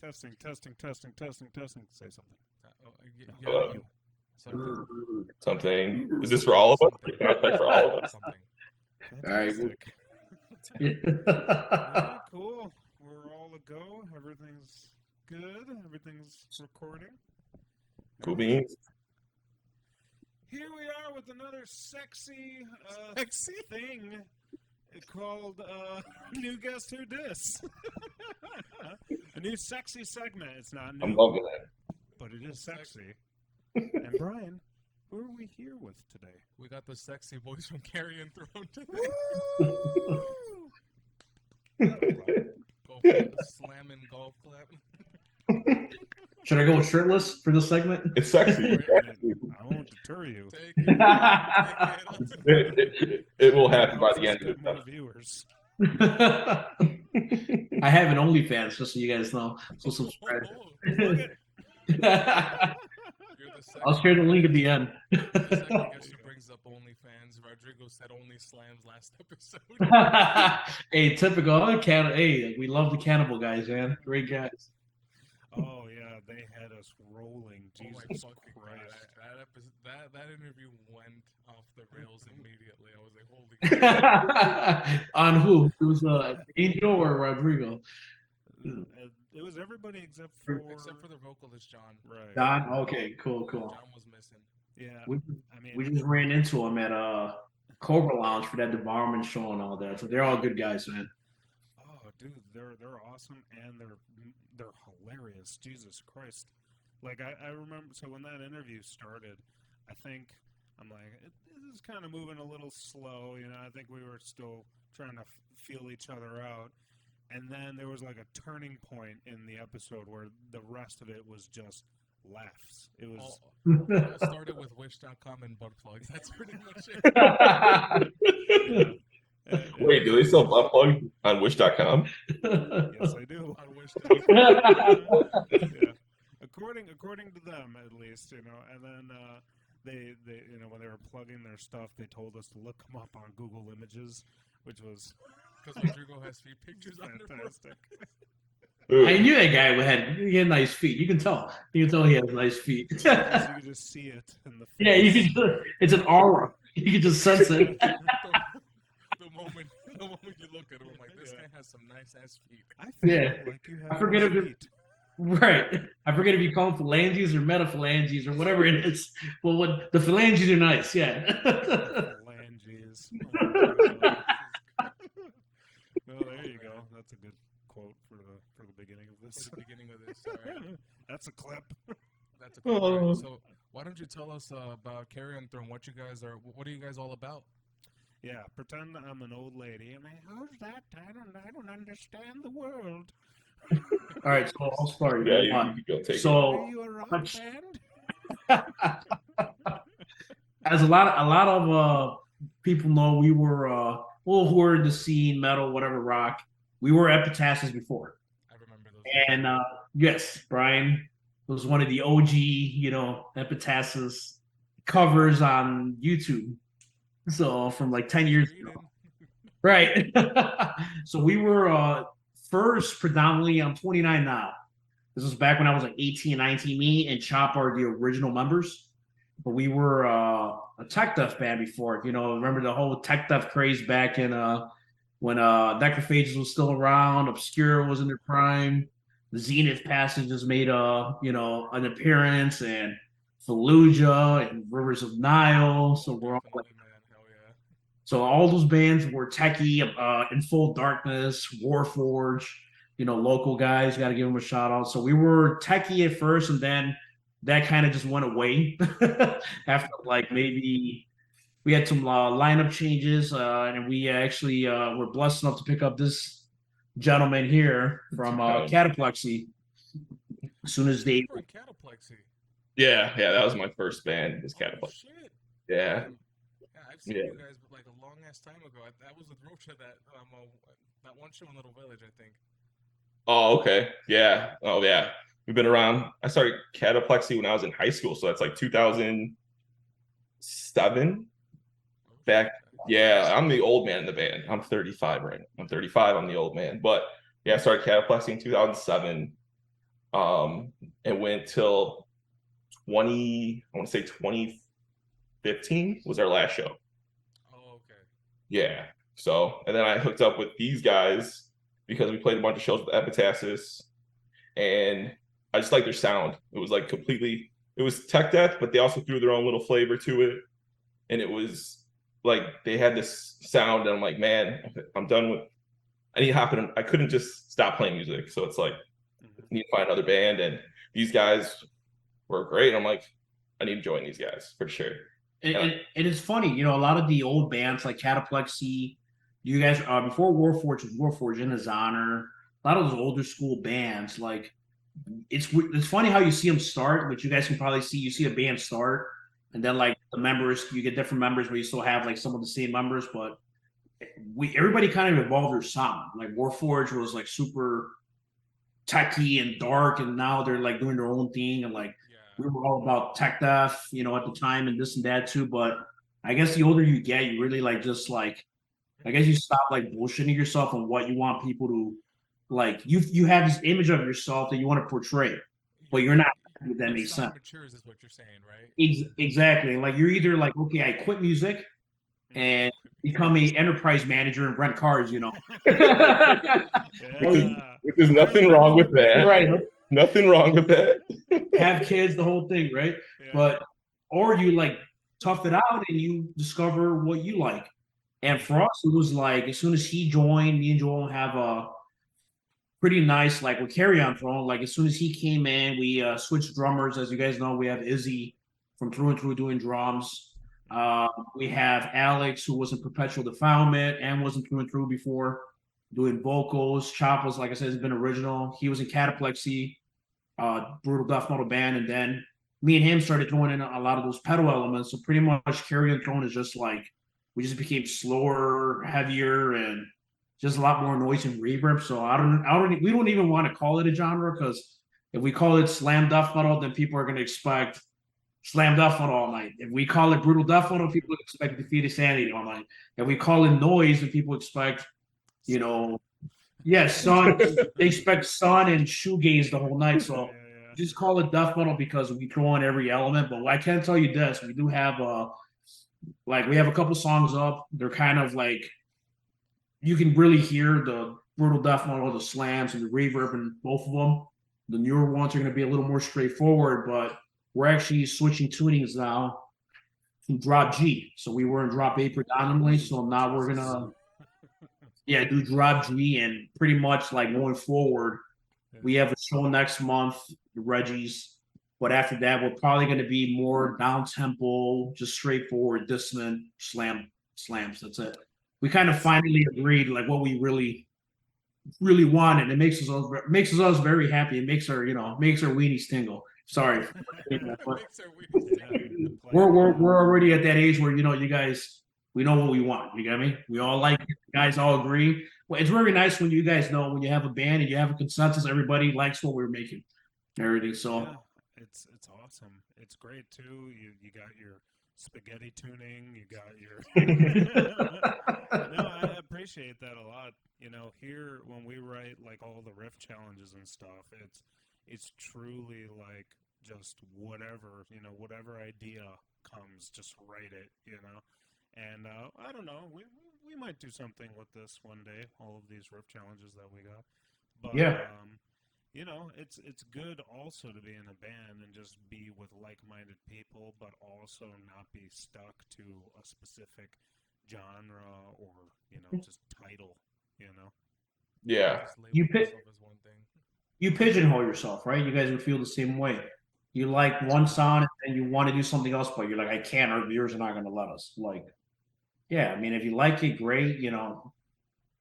Testing. Say something. Hello. You. Something. Something. Is this for all of us? For all of us. Something. All right. Fantastic. Yeah. Yeah, cool. We're all a go. Everything's good. Everything's recording. Cool beans. Here we are with another sexy thing called New Guess Who Dis. A new sexy segment. It's not new. I'm loving that. But it is sexy. And Brian, who are we here with today? We got the sexy voice from Carrion Throne today. Go for the slamming golf clap. Should I go shirtless for this segment? It's sexy. I won't deter you. Take it. It will happen by Helps the us end of get it. more viewers. I have an OnlyFans, just so you guys know. So subscribe. I'll share the link at the end. The second guest who brings up OnlyFans, Rodrigo said only slams last episode. Hey, typical. Hey, we love the cannibal guys, man. Great guys. Oh yeah, they had us rolling. Jesus fucking Christ! God. That interview went off the rails immediately. I was like, holy crap. On who? It was Angel or Rodrigo? It was everybody except for the vocalist, John. right. Don? Okay, cool. John was missing. Yeah, We just ran into him at Cobra Lounge for that devourment show and all that. So they're all good guys, man. oh dude, they're awesome and they're hilarious. Jesus Christ! Like I remember, so when that interview started, I think I'm like, this is kind of moving a little slow. You know, I think we were still trying to feel each other out. And then there was like a turning point in the episode where the rest of it was just laughs. It was. It started with Wish.com and butt plugs. That's pretty much it. Wait, do they sell butt plug on Wish.com? Yes, I do. On Wish.com. Yeah. According to them, at least, you know. And then they you know, when they were plugging their stuff, they told us to look them up on Google Images, which was Because Rodrigo has few pictures on there. fantastic. I knew that guy he had nice feet. You can tell. You can tell he has nice feet. You can just see it in the face. Yeah, it's an aura. You can just sense it. The moment you look at him, I'm like, this guy has some nice ass feet. I feel Yeah. like you have I forget if nice it- feet. Right. I forget if you call them phalanges or metaphalanges or whatever it is. Well, what the phalanges are nice, yeah. Phalanges. Oh, my God. Well, there you go. That's a good quote for the beginning of this. For the beginning of this, all right. That's a clip. That's a cool. Oh. So why don't you tell us about Carrion Throne? What are you guys all about? Yeah, pretend I'm an old lady. I'm like, how's that? I don't understand the world. All right, so I'll start. Yeah, you go take it. Are So you a rock band? as a lot of people know, we were who were in the scene, metal, whatever, rock. We were Epitasis before. I remember those. And yes, Brian was one of the OG, Epitasis covers on YouTube. So from like 10 years ago. Right. So we were first predominantly, I'm 29 now. This was back when I was like 18, 19. Me and Chop are the original members. But we were a tech death band before. Remember the whole tech death craze back in when Necrophages was still around, Obscura was in their prime, the Zenith Passages made an appearance, and Fallujah and Rivers of Nile. So we're all like, Hell yeah. so all those bands were techie, In Full Darkness, Warforge, local guys, got to give them a shout out. So we were techie at first, and then that kind of just went away after like maybe we had some lineup changes, and we actually were blessed enough to pick up this gentleman here from Cataplexy. As soon as they From Cataplexy. Yeah, that was my first band, was Oh, Catapult. shit. Yeah. I've seen Yeah. you guys like a long ass time ago. That was with Rocha that one show in Little Village, I think. Oh, okay. Yeah. Oh, yeah. We've been around. I started Cataplexy when I was in high school, so that's like 2007. Back, yeah. I'm the old man in the band. I'm 35 right now. I'm 35. I'm the old man. But Yeah, I started Cataplexy in 2007. And went till 2015 was our last show. Oh, okay. Yeah. So, and then I hooked up with these guys because we played a bunch of shows with Epitasis, and I just like their sound. It was like completely, it was tech death, but they also threw their own little flavor to it. And it was like they had this sound, and I'm like, man, I'm done with, I need to hop in. I couldn't just stop playing music. So it's like, I need to find another band. And these guys were great. I'm like, I need to join these guys for sure. And it's funny, you know, a lot of the old bands like Cataplexy, you guys before Warforged in His Honor, a lot of those older school bands, like it's funny how you see them start, which you guys can probably see. You see a band start, and then like the members, you get different members where you still have like some of the same members, but everybody kind of evolved their sound. Like Warforged was like super techy and dark, and now they're like doing their own thing, and like Yeah. we were all about tech death, you know, at the time and this and that too. But I guess the older you get, you really like just like I guess you stop like bullshitting yourself on what you want people to like. You have this image of yourself that you want to portray, but you're not. If that Your makes sound sense. matures is what you're saying, right? Exactly. Like you're either like, okay, I quit music and become a enterprise manager and rent cars, you know. Yeah. Which is I nothing remember wrong with that. Right. Nothing wrong with that. Have kids, the whole thing, right? Yeah. But or you like tough it out and you discover what you like. And for us, it was like as soon as he joined, me and Joel have a pretty nice like with Carrion Throne. Like as soon as he came in, we switched drummers. As you guys know, we have Izzy from Through and Through doing drums. We have Alex, who was in Perpetual Defilement and wasn't Through and Through before, doing vocals. Chop was, like I said, has been original. He was in Cataplexy, brutal death metal band, and then me and him started throwing in a lot of those pedal elements. So pretty much Carrion Throne is just like we just became slower, heavier, and just a lot more noise and reverb. So we don't even want to call it a genre because if we call it slam death metal, then people are going to expect slam death metal all night. If we call it brutal death metal, people expect defeated sanity all night. If we call it noise, then people expect, you know, sun. They expect sun and shoegaze the whole night. So just call it death metal because we throw in every element. But I can tell you this: we do have we have a couple songs up. They're kind of like you can really hear the brutal death metal, the slams, and the reverb in both of them. The newer ones are going to be a little more straightforward, but we're actually switching tunings now to drop G. So we were in drop A predominantly. So now we're gonna do drop G, and pretty much like going forward, we have a show next month, the Reggie's. But after that, we're probably going to be more down tempo, just straightforward, dissonant slams. That's it. We kind of finally agreed like what we really wanted. It makes us very happy. It makes our weenies tingle. Sorry. We're already at that age where you guys we know what we want. You get me? We all like it. You guys all agree. Well, it's very nice when you guys know when you have a band and you have a consensus, everybody likes what we're making and everything. So yeah, it's awesome. It's great too. You got your spaghetti tuning. You got your. No, I appreciate that a lot. You know, here when we write like all the riff challenges and stuff, it's truly like just whatever whatever idea comes, just write it. And I don't know, we might do something with this one day. All of these riff challenges that we got, but yeah. It's good also to be in a band and just be with like-minded people, but also not be stuck to a specific genre or just title. Yeah. You pigeonhole yourself, right? You guys would feel the same way. You like one sound and you want to do something else, but you're like, I can't. Our viewers are not going to let us. Like, yeah, I mean, if you like it, great.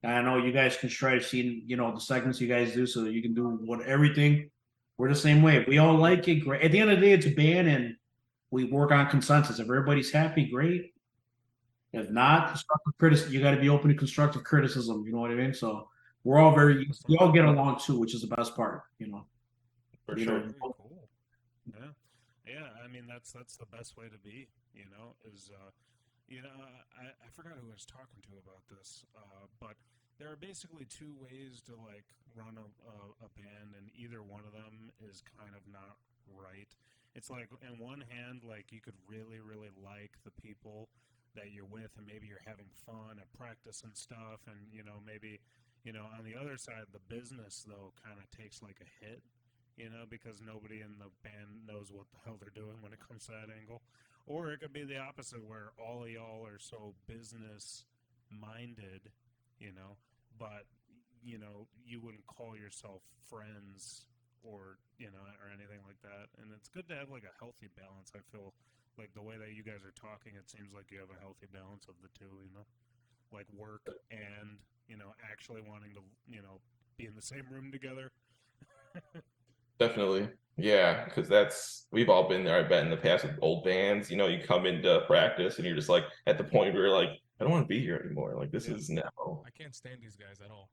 I know you guys can try to see, the segments you guys do so that you can do everything. We're the same way. If we all like it, great. At the end of the day, it's a band and we work on consensus. If everybody's happy, great. If not, constructive criticism, you got to be open to constructive criticism. You know what I mean? So we all get along too, which is the best part, For sure. Very cool. Yeah. I mean, that's the best way to be. Is I forgot who I was talking to about this, but there are basically two ways to like run a band, and either one of them is kind of not right. It's like, in one hand, like you could really, really like the people that you're with, and maybe you're having fun at practice and stuff, and maybe on the other side, the business though kind of takes like a hit, because nobody in the band knows what the hell they're doing when it comes to that angle. Or it could be the opposite, where all of y'all are so business minded, but you wouldn't call yourself friends or or anything like that. And it's good to have like a healthy balance. I feel like the way that you guys are talking, it seems like you have a healthy balance of the two, like work and actually wanting to be in the same room together. Definitely. Yeah, because we've all been there, I bet, in the past with old bands. You come into practice and you're just like at the point where you're like, I don't want to be here anymore. Like, this is no. I can't stand these guys at all.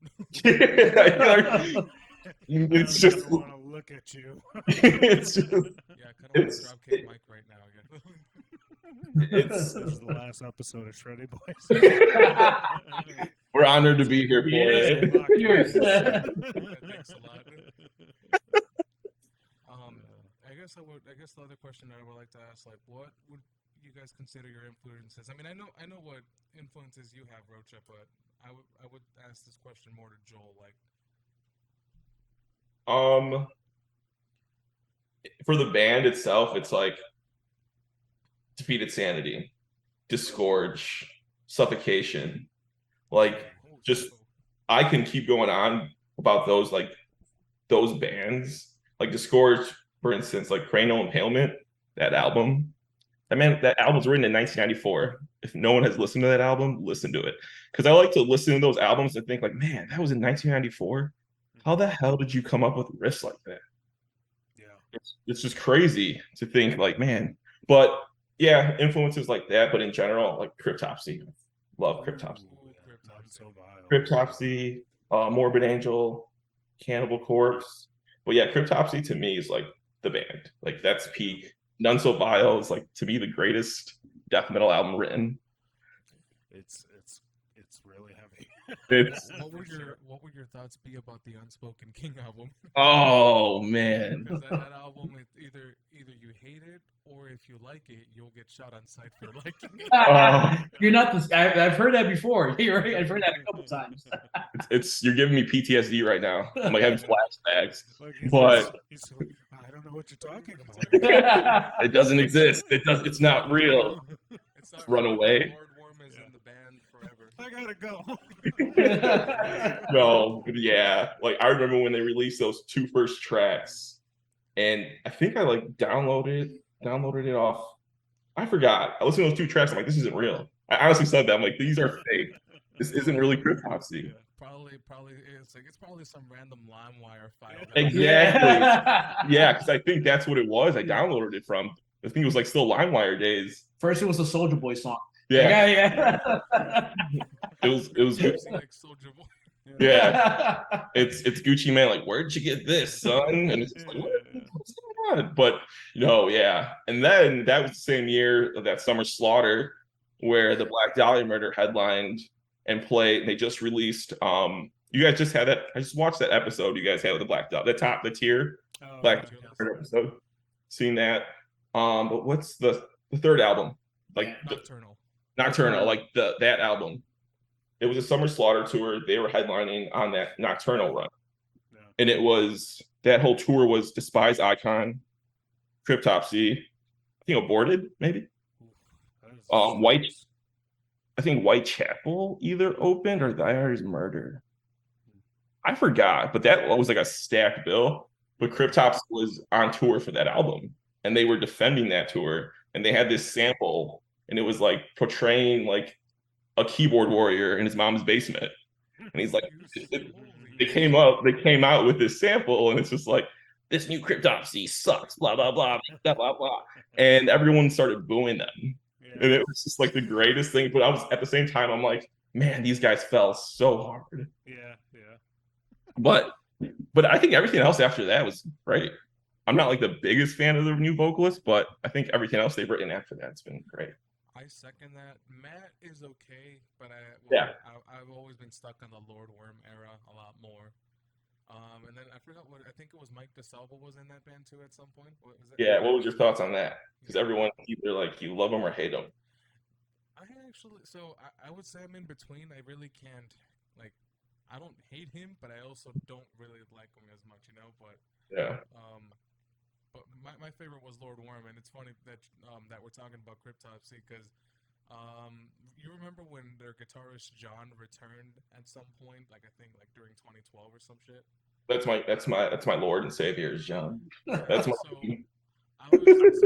It's just. I don't want to look at you. It's just. Yeah, I kind of want to dropkick Mike right now again. It's. This is the last episode of Shreddy Bois. We're honored to be here for it. Thanks a lot. I guess the other question that I would like to ask, like, what would you guys consider your influences? I mean, I know what influences you have, Rocha, but I would ask this question more to Joel. Like, for the band itself, it's like Defeated Sanity, Disgorge, Suffocation. Like, just I can keep going on about those bands. Like Disgorge, for instance, like Cranial Impalement, that album. That album's written in 1994. If no one has listened to that album, listen to it. Because I like to listen to those albums and think like, man, that was in 1994. How the hell did you come up with riffs like that? Yeah. It's just crazy to think like, man. But yeah, influences like that. But in general, like Cryptopsy. Love Cryptopsy. Cryptopsy, Morbid Angel, Cannibal Corpse. But yeah, Cryptopsy to me is like the band. Like, that's peak. None So Vile is like, to me, the greatest death metal album written. It's really heavy. What would your thoughts be about the Unspoken King album? Oh man, Because that album, either you hate it, or if you like it, you'll get shot on sight for liking it. You're not this guy. I've heard that before. You're right. I've heard that a couple times. you're giving me PTSD right now. I'm like having flashbacks. Like But I don't know what you're talking about. it doesn't exist. It's not real. It's not Run real. away. Lord Worm is in the band forever. I gotta go. No, yeah. Like, I remember when they released those two first tracks, and I think I like downloaded it off. I forgot. I listened to those two tracks. I'm like, this isn't real. I honestly said that. I'm like, these are fake. This isn't really Cryptopsy. Yeah, probably it's probably some random LimeWire file. Exactly. Yeah, because I think that's what it was. I downloaded it from. I think it was like still LimeWire days. First, it was a Soulja Boy song. Yeah. Yeah. It was Gucci. Like Soulja Boy. Yeah. It's Gucci Mane, like, where'd you get this, son? And it's just like, what's going on? But no, yeah. And then that was the same year of that Summer Slaughter, where the Black Dahlia Murder headlined and played. They just released you guys just had that. I just watched that episode you guys had with the Black Dahlia, the tier Black Dahlia Murder episode. Seen that. But what's the third album? Like Nocturnal, like that album. It was a Summer Slaughter tour. They were headlining on that Nocturnal run. Yeah. And that whole tour was Despise Icon, Cryptopsy, I think Aborted, maybe. Whitechapel either opened or The Irish Murder. I forgot, but that was like a stacked bill. But Cryptopsy was on tour for that album, and they were defending that tour, and they had this sample, and it was like portraying like a keyboard warrior in his mom's basement. And he's like, they came out with this sample, and it's just like, this new Cryptopsy sucks, blah, blah, blah, blah, blah, blah. And everyone started booing them. Yeah. And it was just like the greatest thing. But I was at the same time, I'm like, man, these guys fell so hard. Yeah. But I think everything else after that was great. I'm not like the biggest fan of the new vocalist, but I think everything else they've written after that's been great. I second that. Matt is okay, but I've always been stuck on the Lord Worm era a lot more. And then I forgot what I think it was Mike DeSalvo was in that band too at some point. What was it? Yeah, what was your thoughts on that? Because Yeah. everyone either like you love him or hate him. I would say I'm in between. I really can't like. I don't hate him, but I also don't really like him as much, you know. But Yeah. But my favorite was Lord Worm, and it's funny that that we're talking about Cryptopsy because you remember when their guitarist John returned at some point, like I think like during 2012 or some shit. That's my Lord and Savior is John. That's my So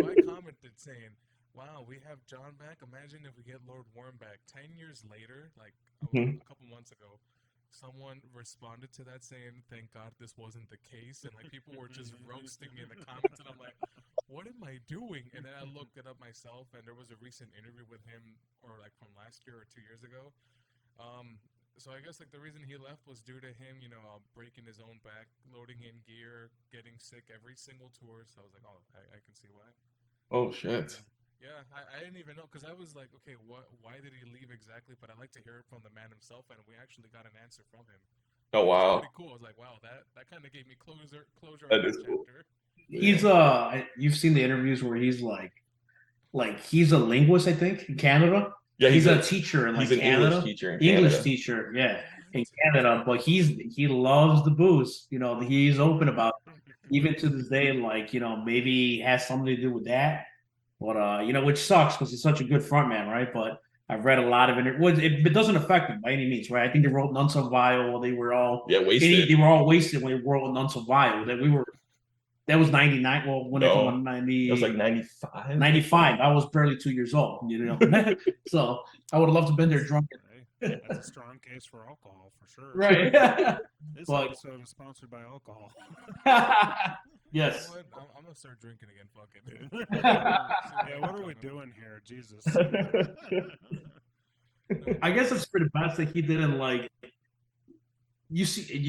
I commented saying, "Wow, we have John back. Imagine if we get Lord Worm back." 10 years later, like a couple months ago, someone responded to that saying, "Thank God this wasn't the case," and like people were just roasting me in the comments, and I'm like, "What am I doing?" And then I looked it up myself, and there was a recent interview with him, or like from last year or 2 years ago. So I guess like the reason he left was due to him, breaking his own back, loading in gear, getting sick every single tour. So I was like, oh, I can see why. Oh shit. Yeah, I didn't even know because I was like, okay, why did he leave exactly? But I'd like to hear it from the man himself, and we actually got an answer from him. Oh wow. Pretty cool. I was like, wow, that kind of gave me closure That on is that cool. chapter. He's you've seen the interviews where he's like he's a linguist, I think, in Canada. Yeah, he's a teacher in like he's an Canada. English teacher in English Canada. teacher, yeah, in Canada. But he loves the booze. He's open about it. Even to this day, like maybe has something to do with that. But which sucks because he's such a good frontman, right? But I've read a lot of it. It doesn't affect him by any means, right? I think they wrote None So Vile. They were all wasted. They were all wasted when they wrote None So Vile. That was 99. Well, when it came on 90, it was like 95. 95. I was barely 2 years old, So I would have loved to have been there drunk. That's a strong case for alcohol, for sure. Right. This But- episode is sponsored by alcohol. Yes. You know what? I'm gonna start drinking again. Fuck it. Yeah, what are we doing here? Jesus. I guess it's for the best that he didn't like. You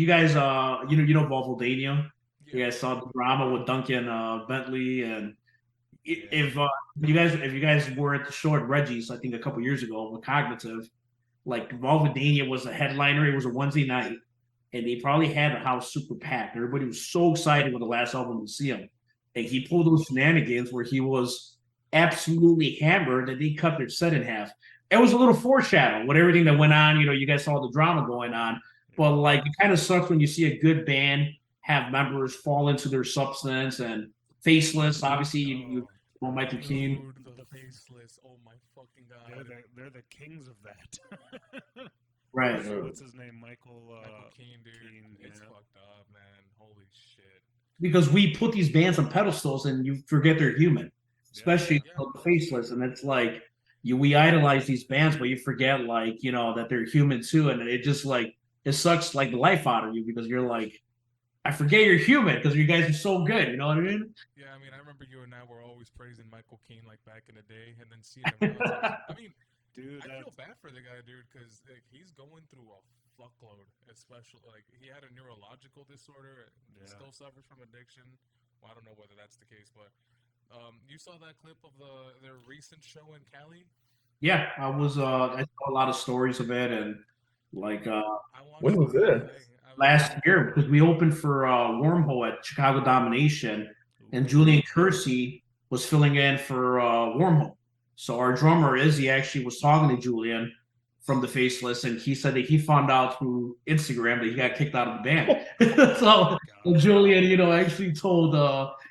guys, Volvo Dania. You guys saw the drama with Duncan Bentley, and if you guys were at the show at Reggie's, I think a couple years ago with Cognitive, like Volvo was a headliner. It was a Wednesday night, and they probably had the house super packed. Everybody was so excited with the last album to see him, and he pulled those shenanigans where he was absolutely hammered, and they cut their set in half. It was a little foreshadow with everything that went on. You guys saw the drama going on, but like it kind of sucks when you see a good band have members fall into their substance and Faceless. Obviously, you know Michael Keane. The Faceless. Oh my fucking god. They're the kings of that. Right. What's his name? Michael Keane, dude. Keane, It's yeah. fucked up, man. Holy shit. Because we put these bands on pedestals and you forget they're human, especially the Faceless. And it's like we idolize these bands, but you forget that they're human too. And it just it sucks like the life out of you because you're like, I forget you're human because you guys are so good. You know what I mean? Yeah, I mean, I remember you and I were always praising Michael Keane like back in the day, and then seeing him. I mean, dude, I feel bad for the guy, dude, because he's going through a fuckload. Especially he had a neurological disorder. And still suffers from addiction. Well, I don't know whether that's the case, but you saw that clip of their recent show in Cali? Yeah, I was. I saw a lot of stories of it, and when was this? Last year, because we opened for Wormhole at Chicago Domination, and Julian Kersey was filling in for Wormhole. So our drummer Izzy actually was talking to Julian from the Faceless, and he said that he found out through Instagram that he got kicked out of the band. So Julian, actually told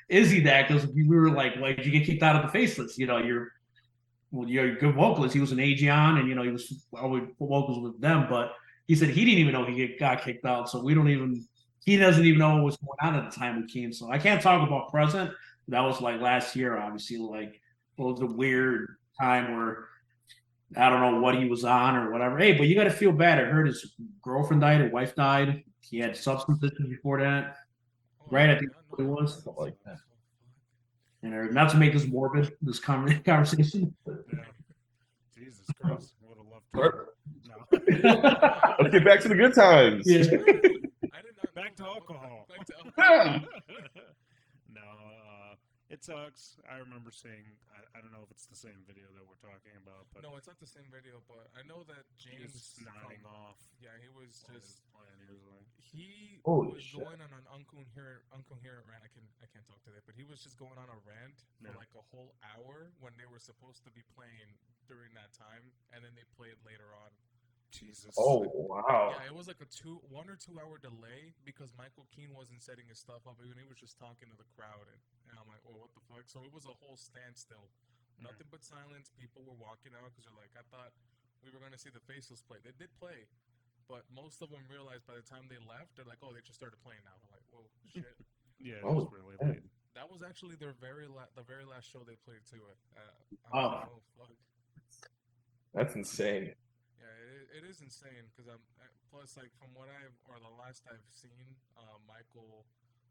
Izzy that because we were like, "Why did you get kicked out of the Faceless? You're a good vocalist." He was an Aegeon, and he was always vocals with them, but he said he didn't even know he got kicked out. So he doesn't even know what was going on at the time we came. So I can't talk about present. That was last year, obviously. It was a weird time where I don't know what he was on or whatever. Hey, but you got to feel bad. I heard his girlfriend died, his wife died. He had substance issues before that. Right? I think it was. Something like that. And not to make this morbid, this conversation. Yeah. Jesus Christ. Would have loved to. Perfect. No. Let's get back to the good times. Yeah. Back to alcohol. Yeah. No, It sucks. I remember seeing. I don't know if it's the same video that we're talking about, but No, it's not the same video, but I know that he was James nodding off. Yeah, he was while he just was playing. He was like, he Holy was shit. going on an incoherent rant. I can't talk today, but he was just going on a rant for Yeah. like a whole hour when they were supposed to be playing during that time, and then they played later on. Jesus. Oh wow. Yeah, it was like a 1 or 2 hour delay because Michael Keane wasn't setting his stuff up, and he was just talking to the crowd, and I'm like, oh, what the fuck? So it was a whole standstill, nothing but silence. People were walking out because they're like, I thought we were gonna see the Faceless play. They did play, but most of them realized by the time they left, they're like, oh, they just started playing now. I'm like, whoa, shit. Yeah, it Oh, was really late. That was actually their the very last show they played too. Oh. Like, oh fuck. That's insane. Yeah, it is insane because plus like from what the last I've seen, Michael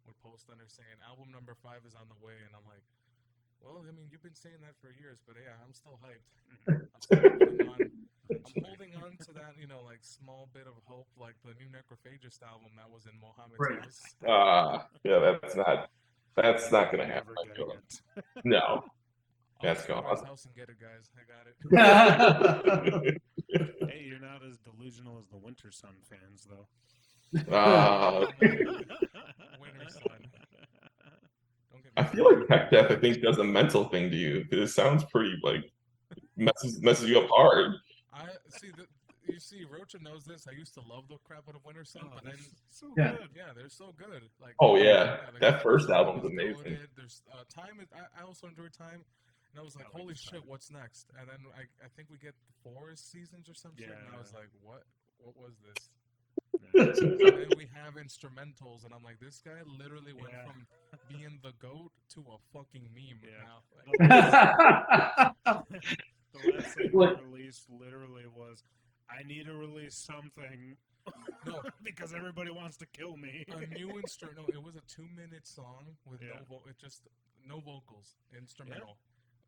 would post on there saying album number 5 is on the way, and I'm like, well, I mean, you've been saying that for years, but yeah, I'm still hyped. I'm still holding on to that, like small bit of hope, like the new Necrophagist album that was in Mohammed's Right. house. Yeah, that's not gonna happen. Never getting it. No, I'll that's just go to his gone. house and get it, guys. I got it. Hey, you're not as delusional as the Winter Sun fans, though. Winter Sun. Don't get me I feel like tech death. I think does a mental thing to you because it sounds pretty like messes you up hard. I see that. You see, Rocha knows this. I used to love the crap out of Winter Sun, but then so Yeah. good. yeah, they're so good. Like Oh yeah, the that first Carrion album was Throne amazing. goated. There's time. I also enjoyed Time, and I was like, I like holy the shit, Time. what's next? And then I think we get 4 seasons or some shit, and I was Yeah. like, what was this? Yeah. And then we have instrumentals, and I'm like, this guy literally went Yeah. from being the GOAT to a fucking meme Yeah. now. Like, The last thing What? they released literally was, I need to release something. No. Because everybody wants to kill me. a new instrumental. It was a 2-minute song with Yeah. no vocals, instrumental,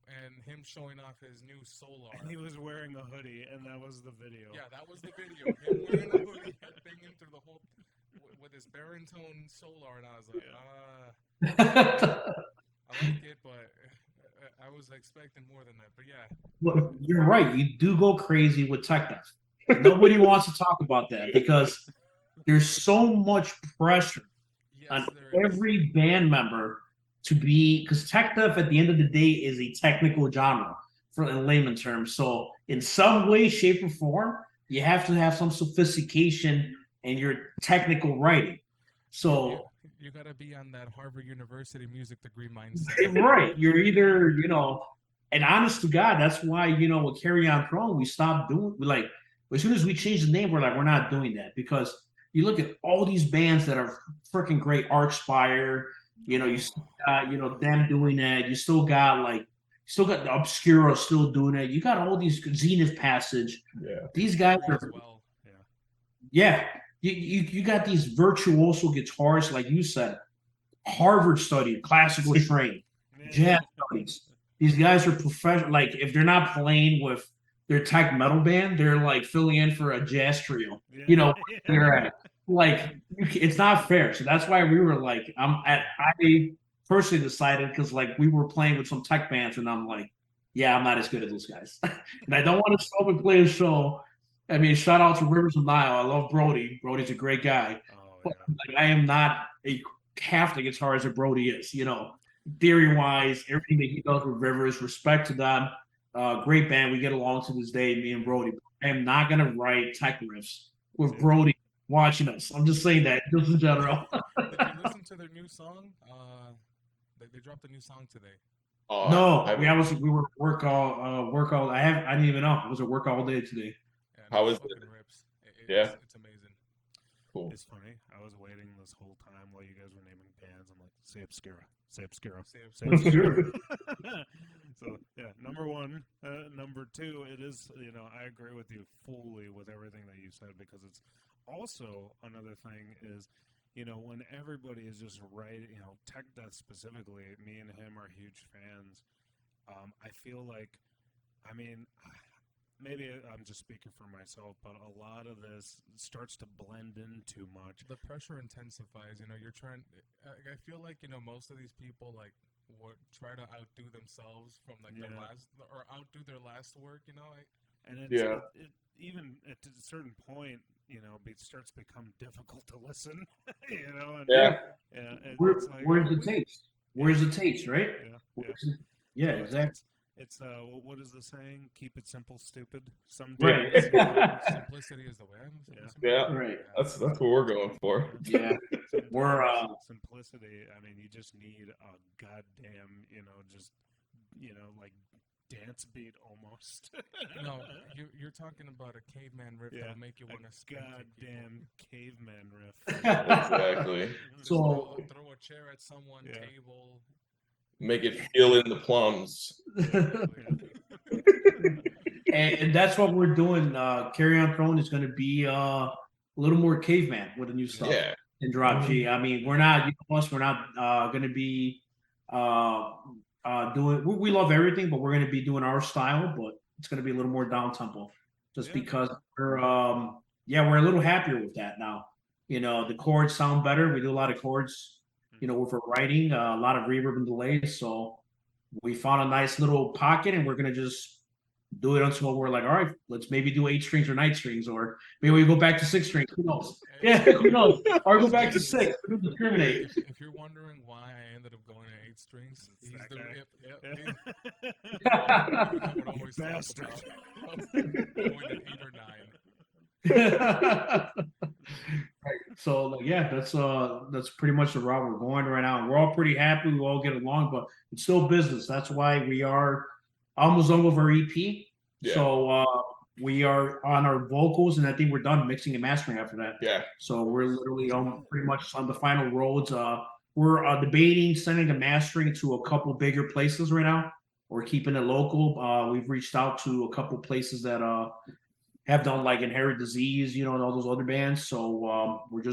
and him showing off his new Solar. And he was wearing a hoodie, and that was the video. Yeah, that was the video. Him wearing a hoodie, headbanging through the whole with his baritone Solar, and I was like, I like it, but I was expecting more than that. But yeah, Well, you're right. You do go crazy with tech death. Nobody wants to talk about that because there's so much pressure yes, on there is. every band member to be, because tech death at the end of the day is a technical genre for in layman terms. So in some way, shape, or form, you have to have some sophistication in your technical writing. So You gotta be on that Harvard University music degree mindset. right, you're either and honest to God, that's why with Carrion Throne we stopped doing like as soon as we changed the name, we're like we're not doing that because you look at all these bands that are freaking great, Archspire, you still got them doing that. You still got the Obscura still doing it. You got all these Zenith Passage. Yeah. These guys As are well. yeah. You got these virtuoso guitarists, like you said, Harvard studied, classical trained, jazz studies. These guys are professional. Like if they're not playing with their tech metal band, they're like filling in for a jazz trio. Yeah. They're at. Like it's not fair. So that's why we were like, I personally decided because like we were playing with some tech bands, and I'm like, yeah, I'm not as good as those guys, and I don't want to stop and play a show. I mean, shout out to Rivers of Nile. I love Brody. Brody's a great guy. Oh, But yeah. like, I am not half the guitarist that Brody is. Theory wise, everything that he does with Rivers, respect to them. Great band. We get along to this day, me and Brody. I am not gonna write tech riffs with Brody watching us. I'm just saying that just in general. Did you listen to their new song? They dropped a new song today. No, we were work all. I didn't even know. I was at work all day today. Yeah, How it is fucking it? rips. Yeah. It's amazing. Cool. It's funny. I was waiting this whole time while you guys were naming bands. I'm like, say Obscura. Say Obscura. Say Say Obscura. Obscura. So, yeah, number one. Number two, it is, I agree with you fully with everything that you said because it's also another thing is, when everybody is just right, Tech Death specifically, me and him are huge fans. I feel like, maybe I'm just speaking for myself, but a lot of this starts to blend in too much. The pressure intensifies. You're trying. I feel like most of these people like try to outdo themselves from like their Yeah. last or outdo their last work. You know, And it's, Yeah. it even at a certain point, it starts to become difficult to listen. And Yeah. it's like, Where's oh, the taste? Where's the taste, right? yeah, Where's the- yeah, So exactly. It's what is the saying? Keep it simple, stupid. Sometimes. Right. simplicity is the way. Yeah. Right. That's what we're going for. Yeah. Sometimes We're simplicity. I mean, you just need a goddamn, just, like dance beat almost. No, you're talking about a caveman riff Yeah, that'll make you want to spin goddamn caveman riff. Exactly. Just So- throw a chair at someone, Yeah. table. Make it feel in the plums. and that's what we're doing. Carrion Throne is going to be a little more caveman with the new stuff. Yeah. And Drop G. I mean, we're not, we're not going to be doing. We love everything, but we're going to be doing our style. But it's going to be a little more down tempo, just Yeah. because we're we're a little happier with that now. The chords sound better. We do a lot of chords. With our writing, a lot of reverb and delays. So we found a nice little pocket, and we're gonna just do it until we're like, all right, let's maybe do 8 strings or 9 strings, or maybe we go back to 6 strings. Who knows? Yeah, who knows? Or go back to 6. We don't discriminate. If you're wondering why I ended up going to 8 strings, It's he's that the guy. I would always talk bastard. about going to 8 or 9. So like, yeah, that's pretty much the route we're going right now. We're all pretty happy. We all get along, but it's still business. That's why we are almost done with our EP. Yeah. So we are on our vocals, and I think we're done mixing and mastering after that. Yeah. So we're literally pretty much on the final roads. We're debating sending the mastering to a couple bigger places right now. We're keeping it local. We've reached out to a couple places that have done like Inherit Disease, and all those other bands. So we're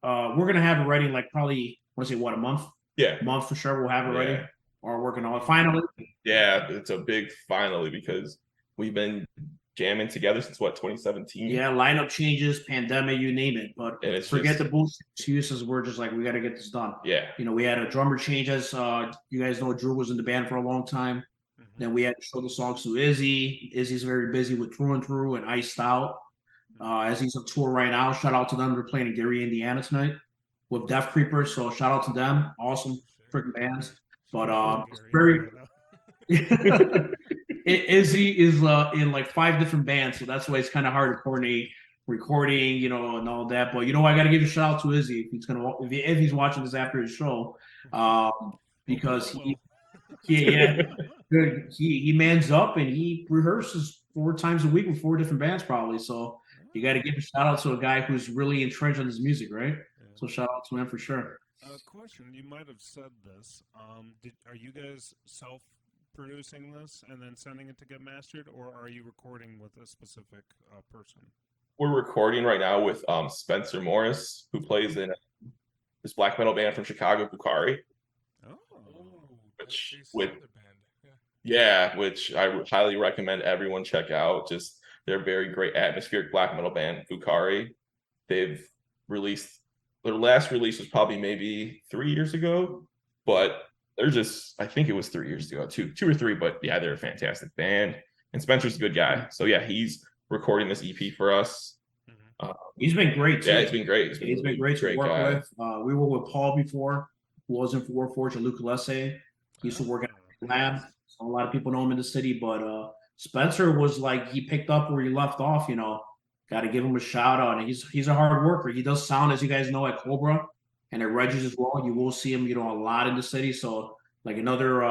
gonna have it ready like probably I want to say what, a month? Yeah. A month for sure. We'll have it ready. Yeah. Or working on it finally. Yeah, it's a big finally because we've been jamming together since 2017. Yeah, lineup changes, pandemic, you name it. But And it's forget just- the bullshit excuses. We're just like, we got to get this done. Yeah. We had a drummer change as you guys know Drew was in the band for a long time. Then we had to show the songs to Izzy. Izzy's very busy with Through and Through and Iced Out. As he's on tour right now. Shout out to them. They're playing in Gary, Indiana tonight with Death Creepers. So shout out to them. Awesome freaking bands. But very Izzy is in like 5 different bands, so that's why it's kind of hard to coordinate recording, and all that. But I got to give a shout out to Izzy if he's watching this after his show, because he mans up and he rehearses 4 times a week with 4 different bands probably. So you got to give a shout out to a guy who's really entrenched on his music, right? So shout out to him for sure. Question: you might have said this. Are you guys self-producing this and then sending it to get mastered, or are you recording with a specific person? We're recording right now with Spencer Morris, who plays in this black metal band from Chicago, Bukari. Oh, Which That's with the band. yeah, which I highly recommend everyone check out. Just they're a very great atmospheric black metal band, Bukari. They've released their last release was probably maybe 3 years ago, but they're just I think it was 3 years ago, two or three. But yeah, they're a fantastic band, and Spencer's a good guy. So yeah, he's recording this EP for us. He's been great too. Yeah, it's been great. He's been great to work guy. with. We were with Paul before, who was in Warforged and Luke Alessi. He used to work at a lab. So a lot of people know him in the city, but Spencer was like he picked up where he left off. Got to give him a shout out. And he's a hard worker. He does sound, as you guys know, at Cobra and at Reggie's as well. You will see him, a lot in the city. So like another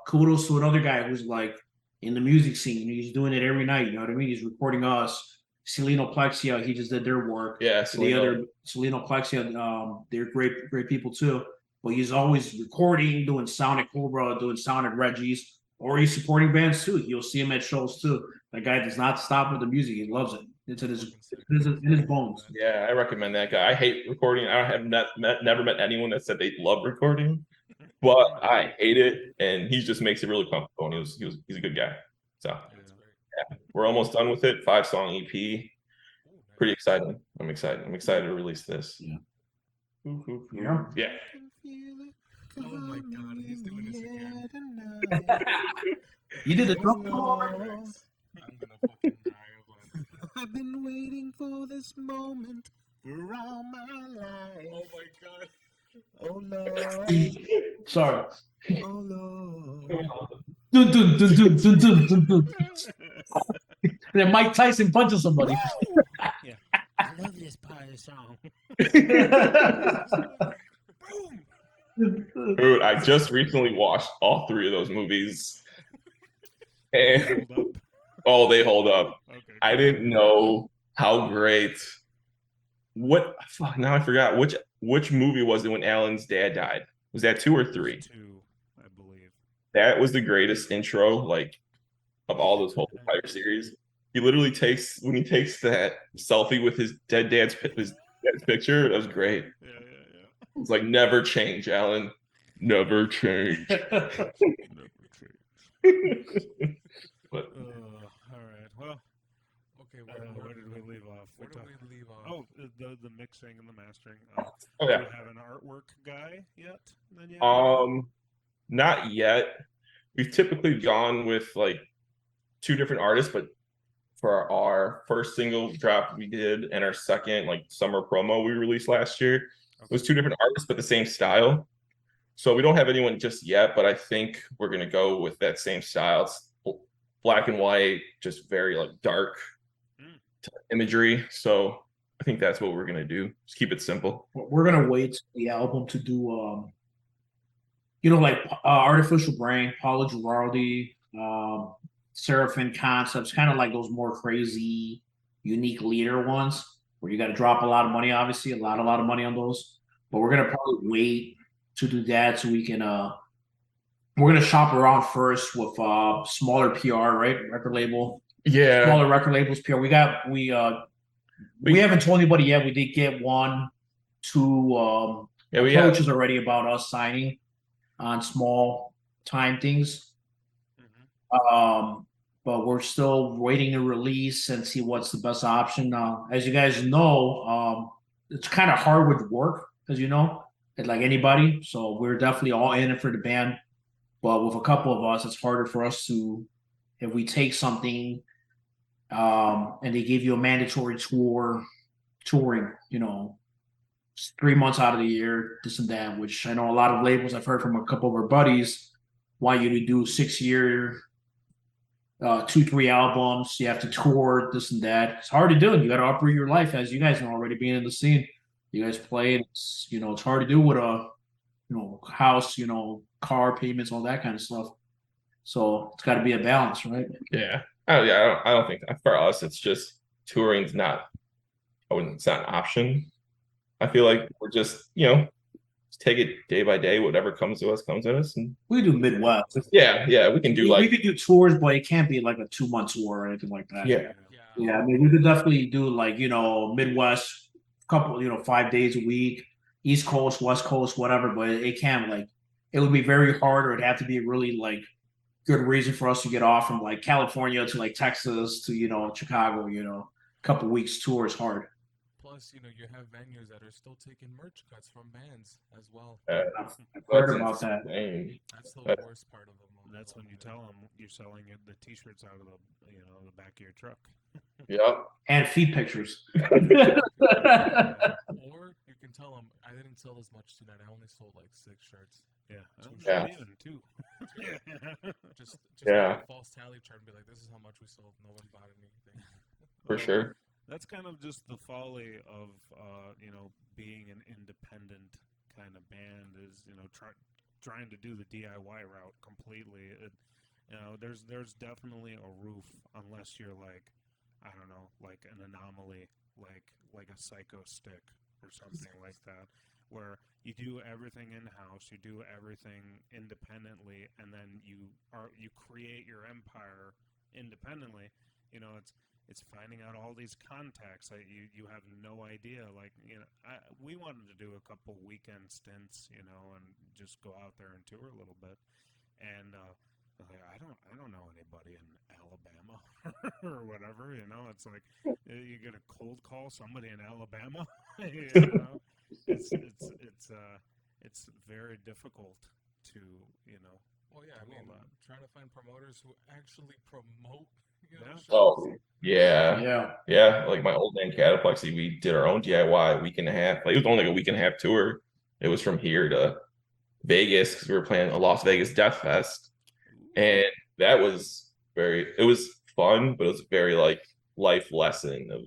kudos to another guy who's like in the music scene. He's doing it every night. You know what I mean? He's recording us. Celino Plexia, he just did their work. Yeah, the other Celino Plexia, they're great people too. But he's always recording, doing sound at Cobra, doing sound at Reggie's, or he's supporting bands too. You'll see him at shows too. That guy does not stop with the music. He loves it. It's in his bones. Yeah, I recommend that guy. I hate recording. I have never met anyone that said they love recording, but I hate it, and he just makes it really comfortable. And he's a good guy. So yeah, we're almost done with it. 5-song EP. Pretty exciting. I'm excited. I'm excited to release this. Yeah. Yeah. Oh my God, he's doing this again. You did the Oh, drum no. roll. I'm gonna fucking die. I've been waiting for this moment for all my life. Oh my God. Oh Lord, Sorry. oh Lord. Dun, dun, dun, dun, dun, dun, dun, dun. And then Mike Tyson punches somebody. Yeah, I love this part of the song. Boom. Dude, I just recently watched all three of those movies, and Hold up. oh, they hold up. Okay. I didn't know how great. What? Fuck! Now I forgot which movie was it when Alan's dad died? Was that 2 or 3? 2, I believe. That was the greatest intro, like, of all this whole entire series. He literally takes when he takes that selfie with his dead dad's picture. That was great. Yeah. It's like never change, Alan. Never change. Never change. But All right. Well, Okay, where did we leave off? Where did we leave off? Oh, the mixing and the mastering. oh Do yeah, you have an artwork guy yet? Then yet? not yet. We've typically gone with like 2 different artists, but for our first single drop we did and our second like summer promo we released last year, it was 2 different artists but the same style. So we don't have anyone just yet, but I think we're gonna go with that same style. It's black and white, just very like dark imagery. So I think that's what we're gonna do. Just keep it simple. We're gonna wait till the album to do like Artificial Brain, Paolo Girardi, Seraphim Concepts, kind of like those more crazy, unique leader ones where you got to drop a lot of money, obviously, a lot of money on those. But we're gonna probably wait to do that so we can we're gonna shop around first with smaller PR, right? Record label. Yeah. Smaller record labels PR. We haven't told anybody yet. We did get 1, 2 approaches already about us signing on small time things. But we're still waiting to release and see what's the best option. As you guys know, it's kind of hard with work, as you know, like anybody. So we're definitely all in it for the band. But with a couple of us, it's harder for us to, if we take something and they give you a mandatory touring, 3 months out of the year, this and that, which I know a lot of labels I've heard from a couple of our buddies want you to do 6-year, 2-3 albums. You have to tour this and that. It's hard to do. You got to uproot your life, as you guys know already, being in the scene. You guys play it. It's hard to do with a, house, car payments, all that kind of stuff. So it's got to be a balance, right? Yeah. I don't think that. For us, it's just touring's not. It's not an option. I feel like we're just take it day by day. Whatever comes to us, and we do Midwest. Yeah, we can do we could do tours, but it can't be like a 2-month tour or anything like that. Yeah. I mean, we could definitely do like Midwest, couple 5 days a week, East Coast, West Coast, whatever. But it can't it would be very hard, or it'd have to be really like good reason for us to get off from like California to like Texas to Chicago. A couple weeks tour is hard. Plus, you have venues that are still taking merch cuts from bands as well. I've heard about that. That's the worst part of them. That's when you tell them you're selling the T-shirts out of the back of your truck. Yep. And feed pictures. Or you can tell them, I didn't sell as much tonight. I only sold like 6 shirts. Yeah. Even 2. Just make a false tally chart and be like, this is how much we sold. No one bought anything. For sure. That's kind of just the folly of being an independent kind of band is trying to do the DIY route completely. There's definitely a roof unless you're like, I don't know, like an anomaly, like a Psycho Stick or something like that, where you do everything in house, you do everything independently, and then you create your empire independently. It's finding out all these contacts that you have no idea. We wanted to do a couple weekend stints, and just go out there and tour a little bit. And I don't know anybody in Alabama or whatever. It's like you get a cold call somebody in Alabama. It's it's very difficult to, Well, yeah, I do mean, all that. trying to find promoters who actually promote, Yeah. shows. Oh, yeah. Yeah. Yeah, like my old man Cataplexy, we did our own DIY week and a half. Like it was only like a week and a half tour. It was from here to Vegas because we were playing a Las Vegas Death Fest, and that was it was fun, but it was a very like life lesson of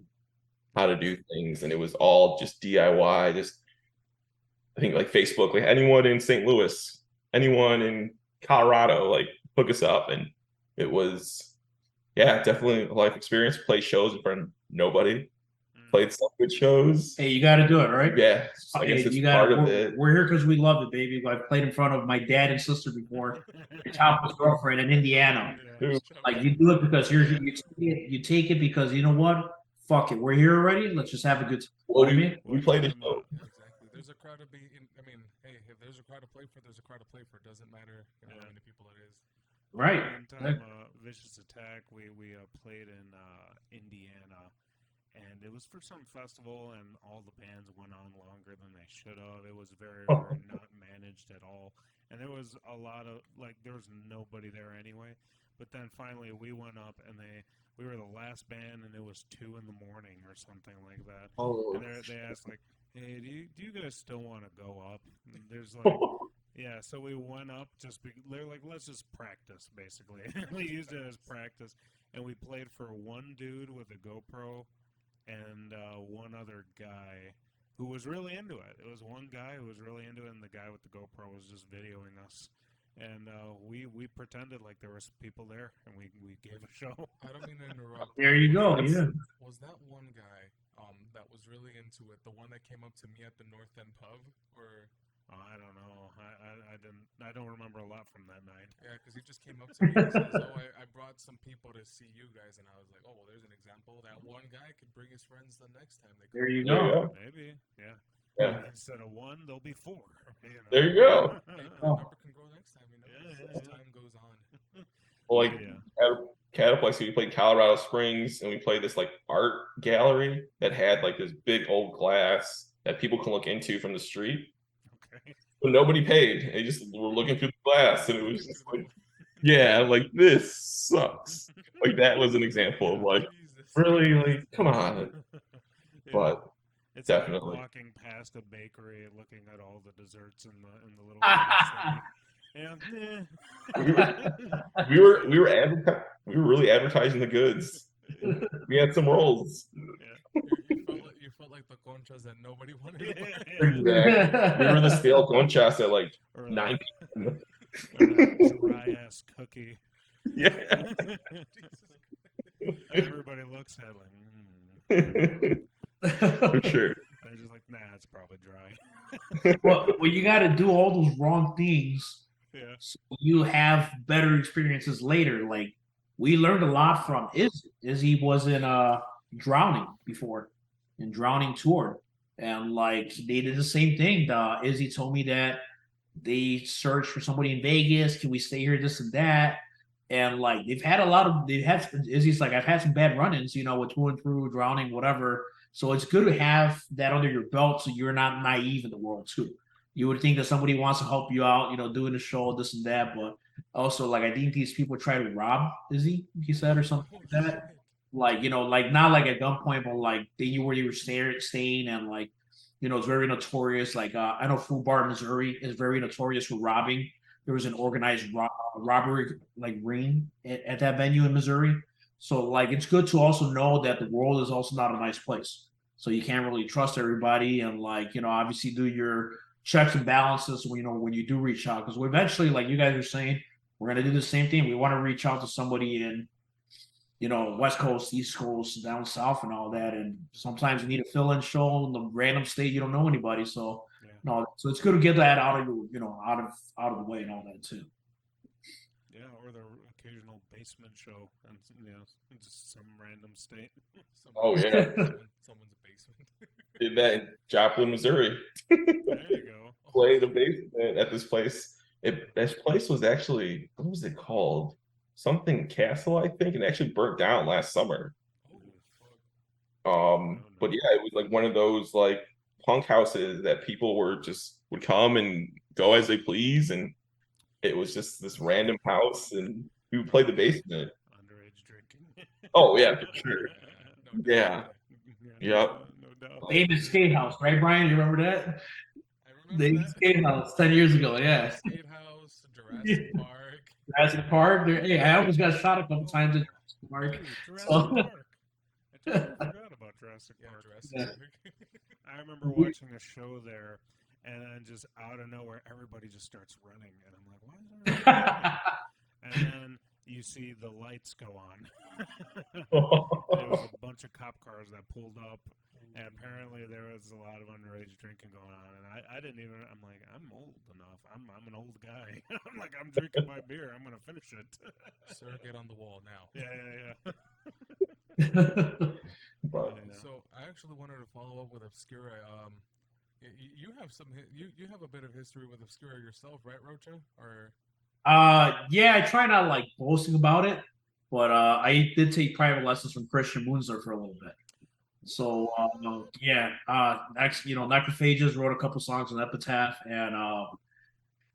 how to do things, and it was all just DIY. Just I think like Facebook, like anyone in St. Louis, anyone in Colorado, like hook us up, and it was definitely a life experience. Play shows in front of nobody. Played some good shows. Hey, you got to do it, right? Yeah, I guess it's part of it. We're here because we love it, baby. I've played in front of my dad and sister before. Your topless girlfriend in Indiana. Dude. Like you do it because you take it because you know what? Fuck it, we're here already. Let's just have a good time. Well, You know what I mean? we played the show. Yeah, exactly. There's a crowd to be in. I mean, hey, if there's a crowd to play for, there's a crowd to play for. It doesn't matter how many people it is. Right. One time, Vicious Attack, we played in Indiana, and it was for some festival, and all the bands went on longer than they should have. It was very, very not managed at all, and there was a lot of there was nobody there anyway. But then finally, we went up, and we were the last band, and it was 2 a.m. or something like that. Oh. And they asked "Hey, do you guys still want to go up?" And there's like. Yeah, so we went up they're like, let's just practice, basically. We used it as practice, and we played for one dude with a GoPro and one other guy who was really into it. It was one guy who was really into it, and the guy with the GoPro was just videoing us. And we pretended like there was people there, and we gave a show. I don't mean to interrupt. There you go. Yeah. Was that one guy that was really into it, the one that came up to me at the North End pub, or? I don't know. I don't remember a lot from that night. Yeah, because he just came up to me and says, "Oh, I brought some people to see you guys," and I was like, "Oh, well, there's an example. That one guy could bring his friends the next time they come." There you There you go. go. Maybe, yeah. Yeah. Instead of 1, there'll be 4. There you go. Hey, the Oh. number can grow next time, as time goes on. Well, like Yeah. Cataplexy, we played Colorado Springs, and we played this like art gallery that had like this big old glass that people can look into from the street. Okay. But nobody paid. They just were looking through the glass, and it was just like, yeah, like this sucks. Like that was an example of like Jesus. really, like come on. Yeah. But It's definitely. like walking past a bakery and looking at all the desserts in the little glass. we were we were really advertising the goods. We had some rolls. You felt like the conchas that nobody wanted to buy. Exactly. We were the stale conchas at like Or 9 or that dry ass cookie. Yeah. Everybody looks at it like, For sure. They're just like, nah, it's probably dry. well, you got to do all those wrong things Yeah. so you have better experiences later. Like we learned a lot from Izzy. Izzy was in Drowning before, in Drowning tour, and like they did the same thing. Izzy told me that they searched for somebody in Vegas. Can we stay here? This and that. And like Izzy's like, I've had some bad run-ins, with going through Drowning, whatever. So it's good to have that under your belt so you're not naive in the world too. You would think that somebody wants to help you out, doing a show, this and that, but also like I think these people try to rob Izzy, he said, or something like that. Like, like not like at gunpoint, but like they knew where you were staying, and like, it's very notorious. Like I know Food Bar, Missouri is very notorious for robbing. There was an organized robbery like ring at that venue in Missouri. So like it's good to also know that the world is also not a nice place. So you can't really trust everybody, and like, obviously do your checks and balances when you do reach out, because eventually, like you guys are saying, we're gonna do the same thing. We want to reach out to somebody in West Coast, East Coast, down south, and all that. And sometimes you need a fill-in show in the random state you don't know anybody. So so it's good to get that out of out of the way and all that too. Yeah, or the occasional basement show, and just some random state. Oh yeah. Someone's basement. Did that in Joplin, Missouri. There you go. Played a basement at this place. This place was actually, what was it called? Something Castle, I think, and it actually burnt down last summer. But yeah, it was like one of those like punk houses that people were just would come and go as they please, and it was just this random house, and we would play the basement. Underage drinking. Oh yeah, for sure. No doubt. Yeah. Yep. No doubt. Famous skate house, right, Brian? You remember that? I The remember that. skate house 10 years ago. Yeah. Skate House, Jurassic Park. Jurassic Park. Hey, I almost got shot a couple times in Jurassic Park. Dude, Jurassic So- Park. I totally forgot about Jurassic Yeah, Park. Jurassic Yeah. Park. I remember watching a show there, and then just out of nowhere, everybody just starts running, and I'm like, why is everybody running? And then you see the lights go on. There was a bunch of cop cars that pulled up, and apparently there was a lot of underage drinking going on. And I didn't even. I'm like, I'm old enough. I'm an old guy. I'm like, I'm drinking my beer. I'm gonna finish it. Sir, get on the wall now. Yeah. But Yeah. So I actually wanted to follow up with Obscura. You have you have a bit of history with Obscura yourself, right, Rocha? Or Yeah, I try not like boasting about it, but I did take private lessons from Christian Munzer for a little bit. So yeah, next, Necrophages wrote a couple songs on Epitaph, and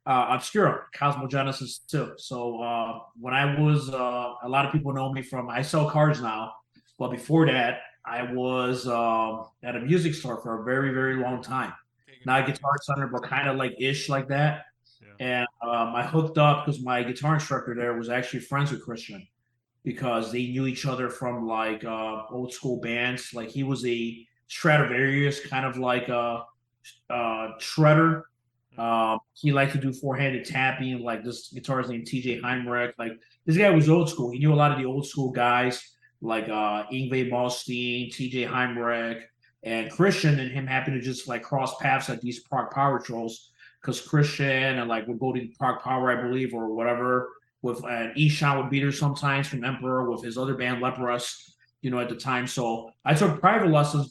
Obscura, Cosmogenesis too. So when I was, a lot of people know me from, I sell cars now, but before that, I was at a music store for a very, very long time. Not Guitar Center, but kind of like ish like that. Yeah. And I hooked up because my guitar instructor there was actually friends with Christian, because they knew each other from like old school bands. Like he was a Stradivarius kind of like a shredder. He liked to do four-handed tapping. Like this guitarist named TJ Heinrich. Like this guy was old school. He knew a lot of the old school guys like Yngwie Malmsteen, TJ Heinrich, and Christian and him happened to just like cross paths at these Prague Power Trolls, because Christian and like would go to Prague Power, I believe, or whatever. With Ishan would beat her sometimes from Emperor with his other band Leprous, at the time. So I took private lessons,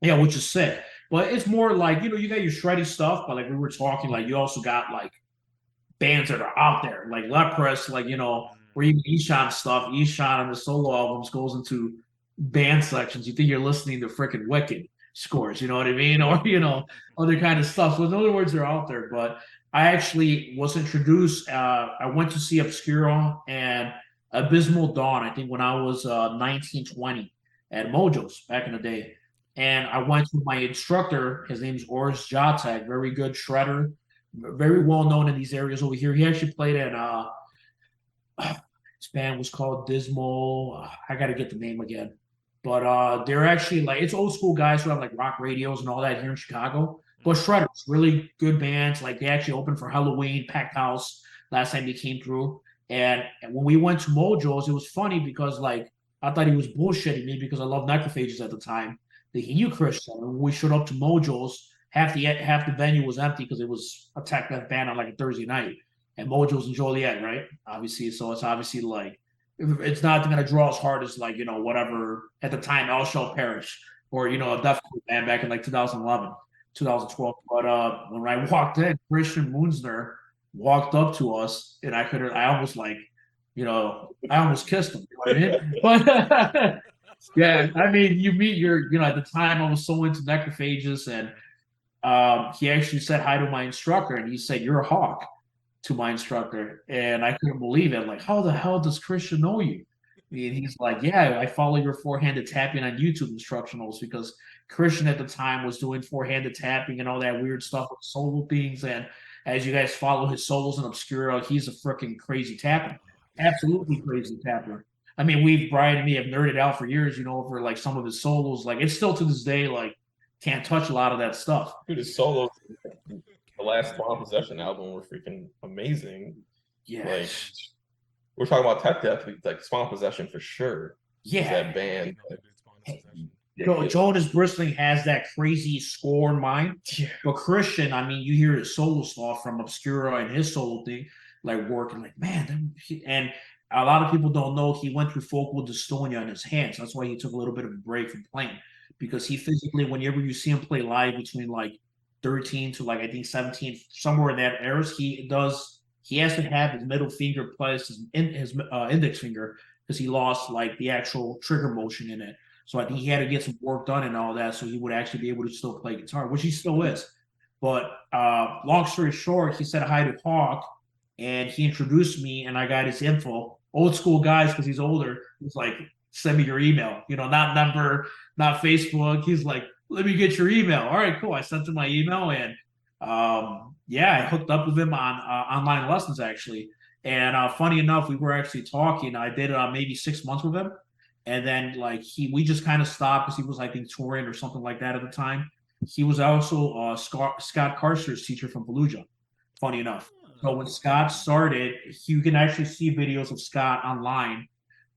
which is sick. But it's more like, you got your shreddy stuff, but like we were talking, like you also got like bands that are out there, like Leprous, like, or even Ishan stuff. Ishan on the solo albums goes into band sections. You think you're listening to freaking Wicked scores, you know what I mean? Or, other kind of stuff. So in other words, they're out there. But I actually was introduced, I went to see Obscura and Abysmal Dawn, I think when I was 19, 20 at Mojo's back in the day. And I went to my instructor, his name's Oris Jatek, very good shredder, very well known in these areas over here. He actually played at this band was called Dismal. I got to get the name again. But they're actually like, it's old school guys who have like rock radios and all that here in Chicago. But shredders, really good bands. Like they actually opened for Halloween, Packed House last time they came through. And when we went to Mojo's, it was funny because like I thought he was bullshitting me because I loved Necrophages at the time. He knew Christian. And when we showed up to Mojo's, half the venue was empty because it was a tech death band on like a Thursday night. And Mojo's in Joliet, right? Obviously, so it's obviously like it's not going to draw as hard as like whatever at the time El Shall Perish or a Def Leppard band back in like 2011, 2012. But when I walked in, Christian Munzner walked up to us, and I almost like I almost kissed him. You know what I mean? But yeah, I mean, you meet at the time I was so into Necrophages, and he actually said hi to my instructor, and he said, "You're a hawk," to my instructor, and I couldn't believe it. Like, how the hell does Christian know you? And he's like, "Yeah, I follow your four-handed tapping on YouTube instructionals," because Christian at the time was doing four-handed tapping and all that weird stuff with solo things. And as you guys follow his solos in Obscura, he's a freaking crazy tapper, absolutely crazy tapper. I mean, Brian and me have nerded out for years, over like some of his solos. Like it's still to this day, like can't touch a lot of that stuff. dude, his solos, the last Final Possession album were freaking amazing. Yeah. Like we're talking about Tech Death, like Spawn Possession for sure. Yeah. That band. Jonas Bristling has that crazy score in mind. But Christian, I mean, you hear his solo stuff from Obscura and his solo thing, like working, like, man. And a lot of people don't know he went through focal dystonia in his hands. That's why he took a little bit of a break from playing. Because he physically, whenever you see him play live between like 13 to like I think 17, somewhere in that era, he has to have his middle finger plus his index finger because he lost like the actual trigger motion in it. So I think he had to get some work done and all that so he would actually be able to still play guitar, which he still is. But long story short, he said hi to Hawk, and he introduced me, and I got his info. Old school guys, because he's older. He's like, send me your email. Not number, not Facebook. He's like, let me get your email. All right, cool. I sent him my email, and yeah, I hooked up with him on online lessons actually. And funny enough, we were actually talking. I did maybe 6 months with him, and then like we just kind of stopped because he was, I think, touring or something like that at the time. He was also Scott Carcer's teacher from Fallujah. Funny enough. So when Scott started, you can actually see videos of Scott online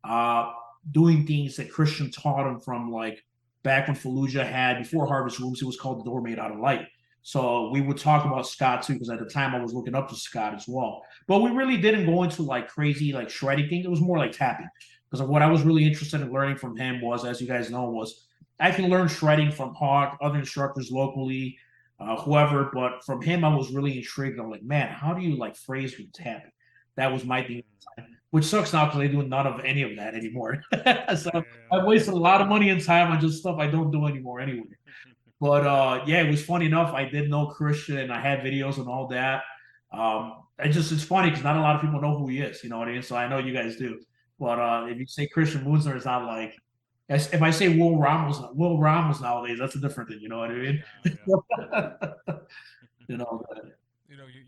uh, doing things that Christian taught him from like back when Fallujah had, before Harvest Rooms, it was called The Door Made Out of Light. So we would talk about Scott too, because at the time I was looking up to Scott as well. But we really didn't go into like crazy like shredding thing. It was more like tapping. Because what I was really interested in learning from him was, as you guys know, was I can learn shredding from Hawk, other instructors locally, whoever. But from him, I was really intrigued. I'm like, man, how do you like phrase with tapping? That was my thing. Which sucks now because I do none of any of that anymore. So I've wasted a lot of money and time on just stuff I don't do anymore anyway. But yeah, it was funny enough. I did know Christian and I had videos and all that. It's funny because not a lot of people know who he is, you know what I mean? So I know you guys do. But if you say Christian Moonsner, it's not like if I say Will Ramos nowadays, that's a different thing, you know what I mean? You know,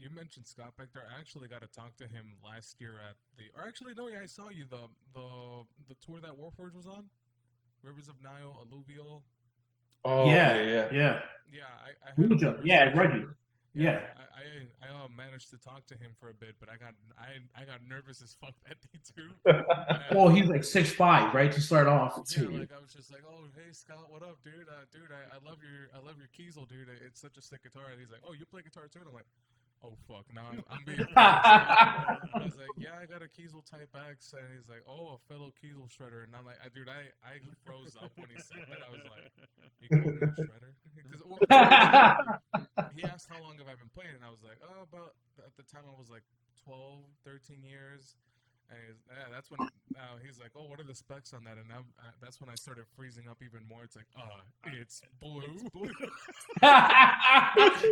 You mentioned Scott back there. I actually got to talk to him last year at or actually no, yeah, I saw you the tour that Warforged was on, Rivers of Nile, Alluvial. Oh, yeah. Yeah, I had a Yeah, conversation. Reggie. Yeah. I managed to talk to him for a bit, but I got nervous as fuck that day too. Well, he's like 6'5", right? To start off. Yeah, like I was just like, oh hey Scott, what up, dude? Dude, I love your Kiesel, dude. It's such a sick guitar. And he's like, oh, you play guitar too? And I'm like, oh fuck, now I'm being I was like, yeah, I got a Kiesel Type X, and he's like, oh, a fellow Kiesel shredder, and I'm like, dude, I froze up when he said that. I was like, you call me a shredder? He asked how long have I been playing, and I was like, oh, about at the time I was like 12, 13 years. And that's when he's like, oh, what are the specs on that? And that's when I started freezing up even more. It's like, it's blue.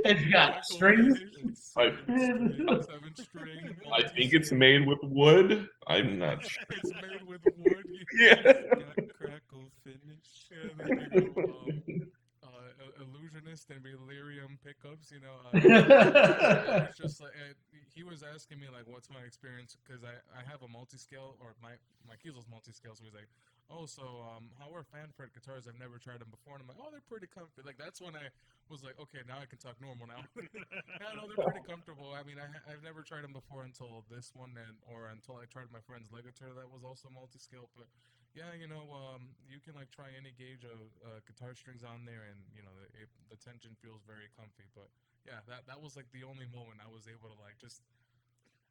It's got strings. Seven string. I think it's made with wood. I'm not sure. It's made with wood. Yeah. Got crackle finish. Yeah, there you go. Illusionist and Delirium pickups, I was just like, he was asking me like, what's my experience? Because I have a multi-scale, or my Kiesel's multi-scale, so he's like, oh, so how are fan-fret guitars? I've never tried them before, and I'm like, oh, they're pretty comfy. Like that's when I was like, okay, now I can talk normal now. Yeah, no, they're pretty comfortable. I mean, I've never tried them before until this one, or until I tried my friend's Legator that was also multi-scale, but. Yeah, you can like try any gauge of guitar strings on there, and the tension feels very comfy. But yeah, that was like the only moment I was able to like just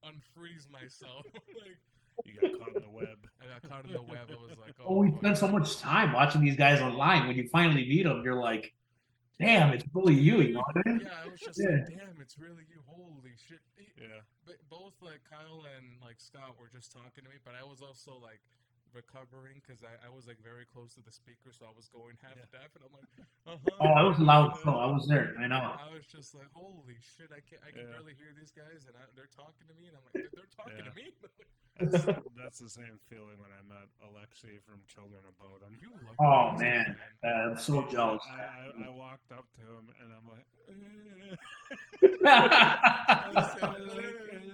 unfreeze myself. Like you got caught in the web. I got caught in the web. I was like, oh, we spent so much time watching these guys online. When you finally meet them, you're like, damn, it's really you. You know what I mean? Yeah, I was just like, damn, it's really you. Holy shit. Yeah. But both like Kyle and like Scott were just talking to me, but I was also like recovering because I was like very close to the speaker, so I was going half deaf, and I'm like, oh, it was loud. So I was there. I know. I was just like, holy shit, I can barely hear these guys, and they're talking to me, and I'm like, they're talking to me. That's the same feeling when I met Alexei from Children of Bodom. Oh man, I'm so jealous. I walked up to him and I'm like, I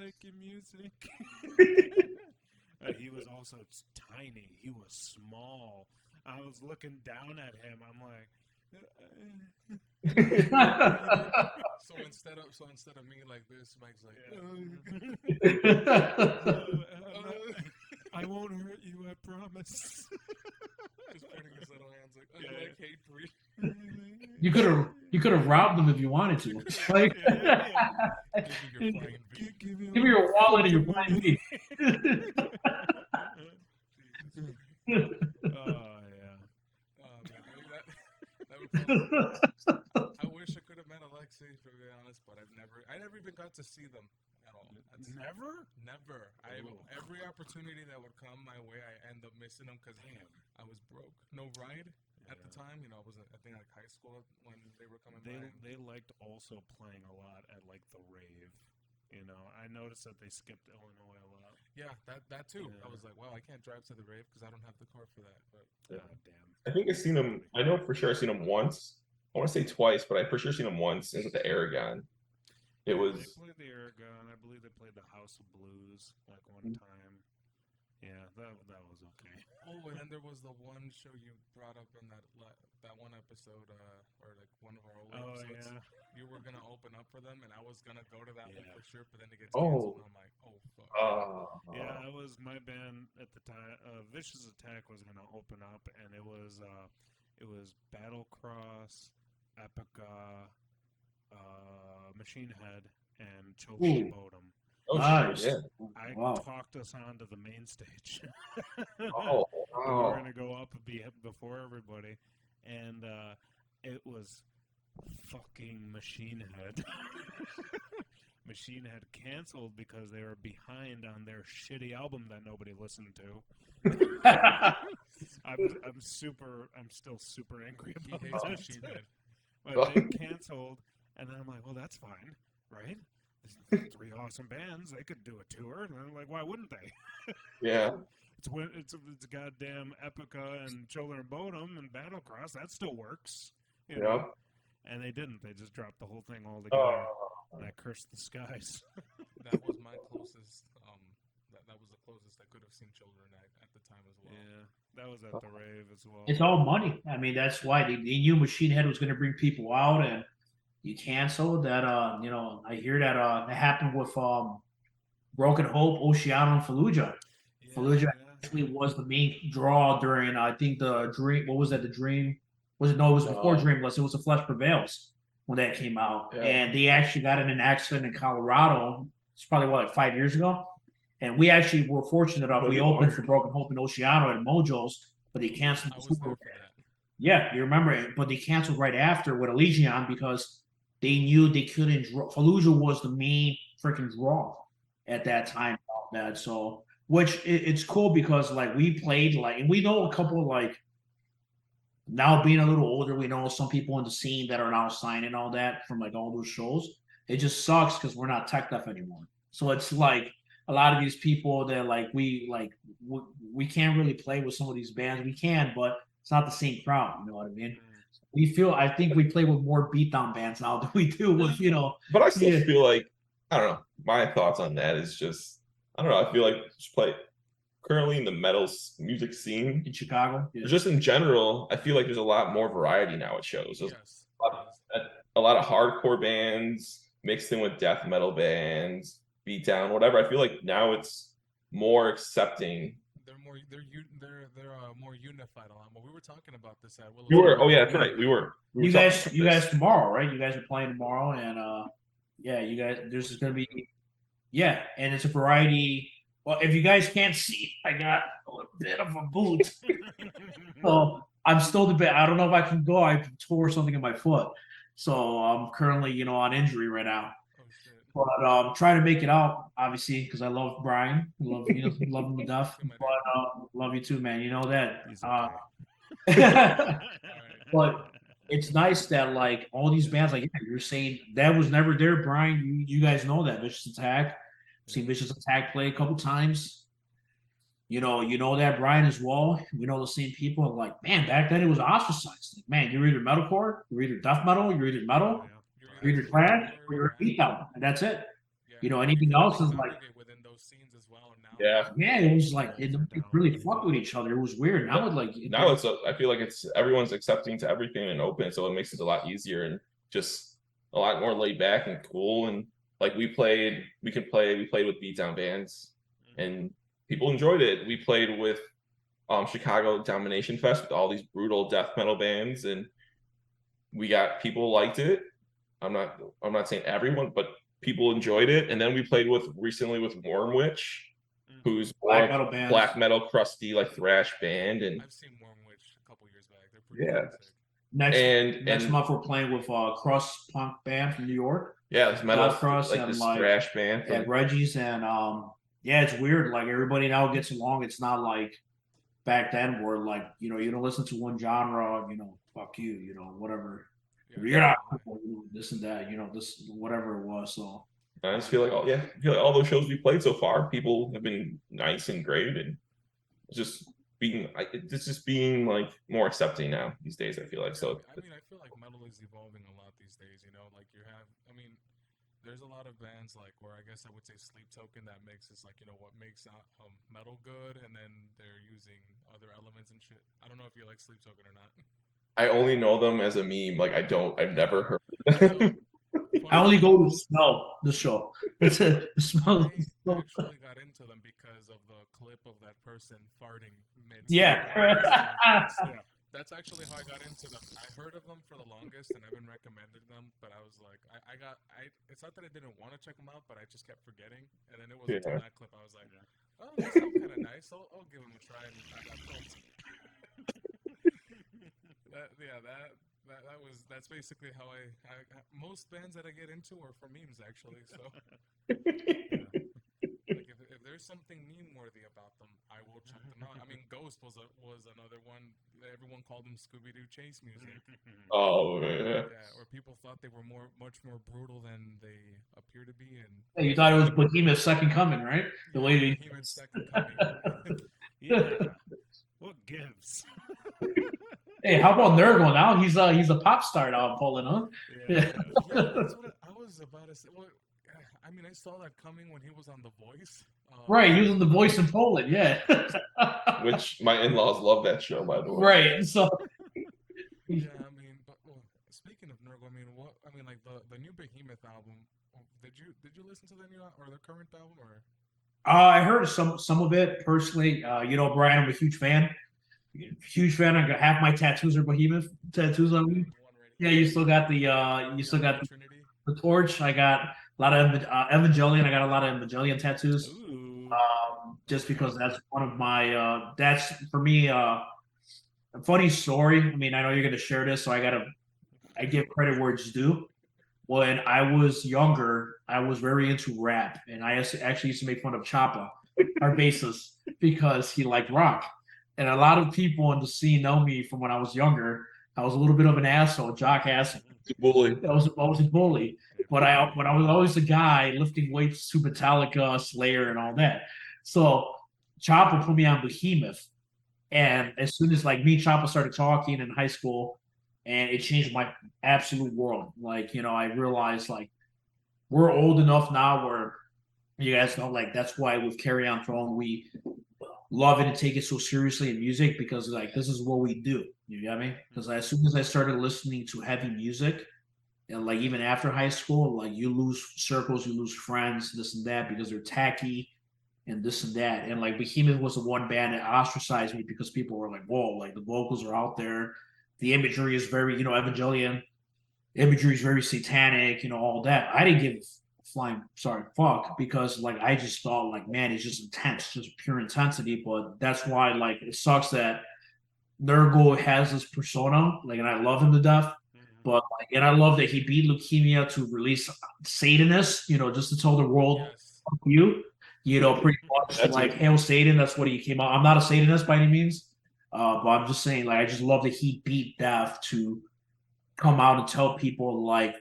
like your music. He was also tiny. He was small. I was looking down at him. I'm like. So instead of me like this, Mike's like, I won't hurt you, I promise. Just putting his little hands like hate free. You could have robbed them if you wanted to. Like, give me your wallet and your flying V. I wish I could have met Alexei, to be honest, but I never even got to see them at all. Never. Every opportunity that would come my way, I end up missing them because I was broke, no ride. at the time. You know, I was I think like high school when they were coming They by. they liked also playing a lot at like the rave. You know, I noticed that they skipped Illinois a lot. Yeah, that too. I Yeah. was like, wow, I can't drive to the rave because I don't have the car for that. But Yeah. God damn. I think I've seen him. I know for sure I've seen him once. I want to say twice, but I for sure seen him once. It was at the Aragon. It They was played the Aragon. I believe they played the House of Blues like one Mm. time. Yeah, that was okay. oh, and then there was the one show you brought up in that one episode, or like one of our old Oh episodes. yeah. You were gonna open up for them, and I was gonna go to that one Yeah. for sure, but then it gets canceled. Oh. And I'm like, oh fuck. Yeah, I was my band at the time. Vicious Attack was gonna open up, and it was Battlecross, Epica, Machine Head, and Children Ooh. Bodom. Oh Nice. shit! Yeah. I Wow. talked us onto the main stage. Oh We were wow! gonna go up and be before everybody, and it was fucking Machine Head. Machine Head canceled because they were behind on their shitty album that nobody listened to. I'm still super angry He about hates that. Machine Head. But they canceled, and then I'm like, well, that's fine, right? There's 3 awesome bands. They could do a tour. And I'm like, why wouldn't they? Yeah. It's goddamn Epica and Children of Bodom and Battlecross. That still works. You Yeah. know? And they didn't. They just dropped the whole thing altogether. And I cursed the skies. That was my closest. That was the closest I could have seen Children at the time as well. Yeah, that was at the rave as well. It's all money. I mean, that's why they knew Machine Head was going to bring people out, and you canceled that. I hear that it happened with Broken Hope, Oceano, and Fallujah. Yeah, Fallujah yeah. actually was the main draw during I think the Dream. What was that? The Dream was it? No, it was before Dreamless. It was The Flesh Prevails when that came out, Yeah. and they actually got in an accident in Colorado. It's probably like 5 years ago, and we actually were fortunate enough. We opened for Broken Hope and Oceano at Mojo's, but they canceled. I was there for that. Yeah, you remember it, but they canceled right after with Elysion because they knew they couldn't draw. Fallujah was the main freaking draw at that time. That so, which it's cool because like we played like, and we know a couple like. Now being a little older, we know some people in the scene that are now signing all that from like all those shows. It just sucks because we're not tech deaf anymore. So it's like a lot of these people that we can't really play with some of these bands. We can, but it's not the same crowd. You know what I mean? I think we play with more beatdown bands now than we do with But I still feel like I don't know. My thoughts on that is just I don't know. I feel like just play currently in the metal music scene in Chicago. Yeah. just in general. I feel like there's a lot more variety now at shows. There's Yes. a lot of hardcore bands mixed in with death metal bands, beatdown, whatever. I feel like now it's more accepting. They're more unified a lot more. We were talking about this at Willow. You were, oh yeah, that's right. We were You talking guys, about you this. guys tomorrow, right? You guys are playing tomorrow, and yeah, you guys. There's gonna be, yeah, and it's a variety. Well, if you guys can't see, I got a bit of a boot, so I'm still debating. I don't know if I can go. I tore something in my foot, so I'm currently, on injury right now. Oh shit. But trying to make it out, obviously, because I love Brian, love love him to death. Good man. But love you too, man. You know that. He's okay. All right. But it's nice that like all these bands, like you're saying, that was never there, Brian. You guys know that Vicious Attack. Seen Vicious Attack play a couple times. You know that Brian as well. We know the same people. Like, man, back then it was ostracized. Like, man, you're either metalcore, you're either death metal, you're either metal, you're either trash, or you're a beatdown, and that's it. Anything else is like within those scenes as well. Now, Yeah. it was like it really fucked with each other. It was weird. Now it like Now I feel like it's everyone's accepting to everything and open, so it makes it a lot easier and just a lot more laid back and cool. And like we played with beatdown bands and people enjoyed it. We played with Chicago Domination Fest with all these brutal death metal bands, and we got people liked it. I'm not saying everyone, but people enjoyed it. And then we played recently with Worm Witch, who's black metal crusty like thrash band. And I've seen Worm Witch a couple years back. They're pretty sick. Next month we're playing with Cross Punk band from New York. Yeah, it's metal Cross like this thrash band at Reggie's, and yeah, it's weird. Like everybody now gets along. It's not like back then were like, you don't listen to one genre, fuck you, whatever. Yeah, You're not definitely. cool, this and that, this whatever it was. So I just feel like all those shows we played so far, people have been nice and great, and it's just being like more accepting now these days. I feel like so. I mean, I feel like metal is evolving a lot these days. Like I mean, there's a lot of bands like where I guess I would say Sleep Token that mixes like what makes metal good, and then they're using other elements and shit. I don't know if you like Sleep Token or not. I only know them as a meme. Like I've never heard of So them. I only go to smell the show. It's a smell. I actually got into them because of the clip of that person farting mid. Yeah. Yeah, that's actually how I got into them. I heard of them for the longest, and I've been recommending them. But I was like, it's not that I didn't want to check them out, but I just kept forgetting. And then it was until that clip I was like, oh, that sounds kind of nice. I'll give them a try. And I got hooked. That's basically how I most bands that I get into are for memes actually. So like if there's something meme worthy about them, I will check them out. I mean, Ghost was another one. Everyone called them Scooby Doo chase music. Oh yeah. Yeah, or people thought they were much more brutal than they appear to be. And Hey, you thought it was Behemoth's Second Coming, right? The way they Behemoth's Second Coming. Yeah. What gives? Hey, how about Nurgle now? He's a pop star now in Poland, huh? Yeah, that's what I was about to say. Well, I mean, I saw that coming when he was on The Voice. Right, using The Voice in Poland, yeah. Which my in-laws love that show, by the way. Right, so Yeah, I mean, but speaking of Nurgle, like the new Behemoth album. Did you listen to the new or the current album or? I heard some of it personally. Brian, I'm a huge fan. Huge fan. I got half my tattoos are Behemoth tattoos on me. Yeah, you still got the Trinity. the torch. I got a lot of Evangelion. I got a lot of Evangelion tattoos. Ooh. Just because that's one of my that's for me a funny story. I mean, I know you're gonna share this, so I give credit where it's due. When I was younger, I was very into rap, and I actually used to make fun of Choppa, our bassist, because he liked rock. And a lot of people in the scene know me from when I was younger. I was a little bit of an asshole, jock asshole. Bully. I was a bully, but I was always the guy lifting weights to Metallica, Slayer, and all that. So Choppa put me on Behemoth, and as soon as like me and Choppa started talking in high school, and it changed my absolute world. Like I realized like we're old enough now where you guys know like that's why with Carrion Throne we love it and take it so seriously in music because like this is what we do. You know what I mean? Because as soon as I started listening to heavy music, and like even after high school, like you lose circles, you lose friends, this and that because they're tacky and this and that. And like Behemoth was the one band that ostracized me because people were like, "Whoa!" Like the vocals are out there, the imagery is very, Evangelion imagery is very satanic, all that. I didn't give flying fuck because like I just thought like man it's just intense, just pure intensity. But that's why like it sucks that Nurgle has this persona like and I love him to death. But like and I love that he beat leukemia to release Satanist, just to tell the world fuck you, pretty much like hail Satan. That's what he came out. I'm not a Satanist by any means, but I'm just saying like I just love that he beat death to come out and tell people like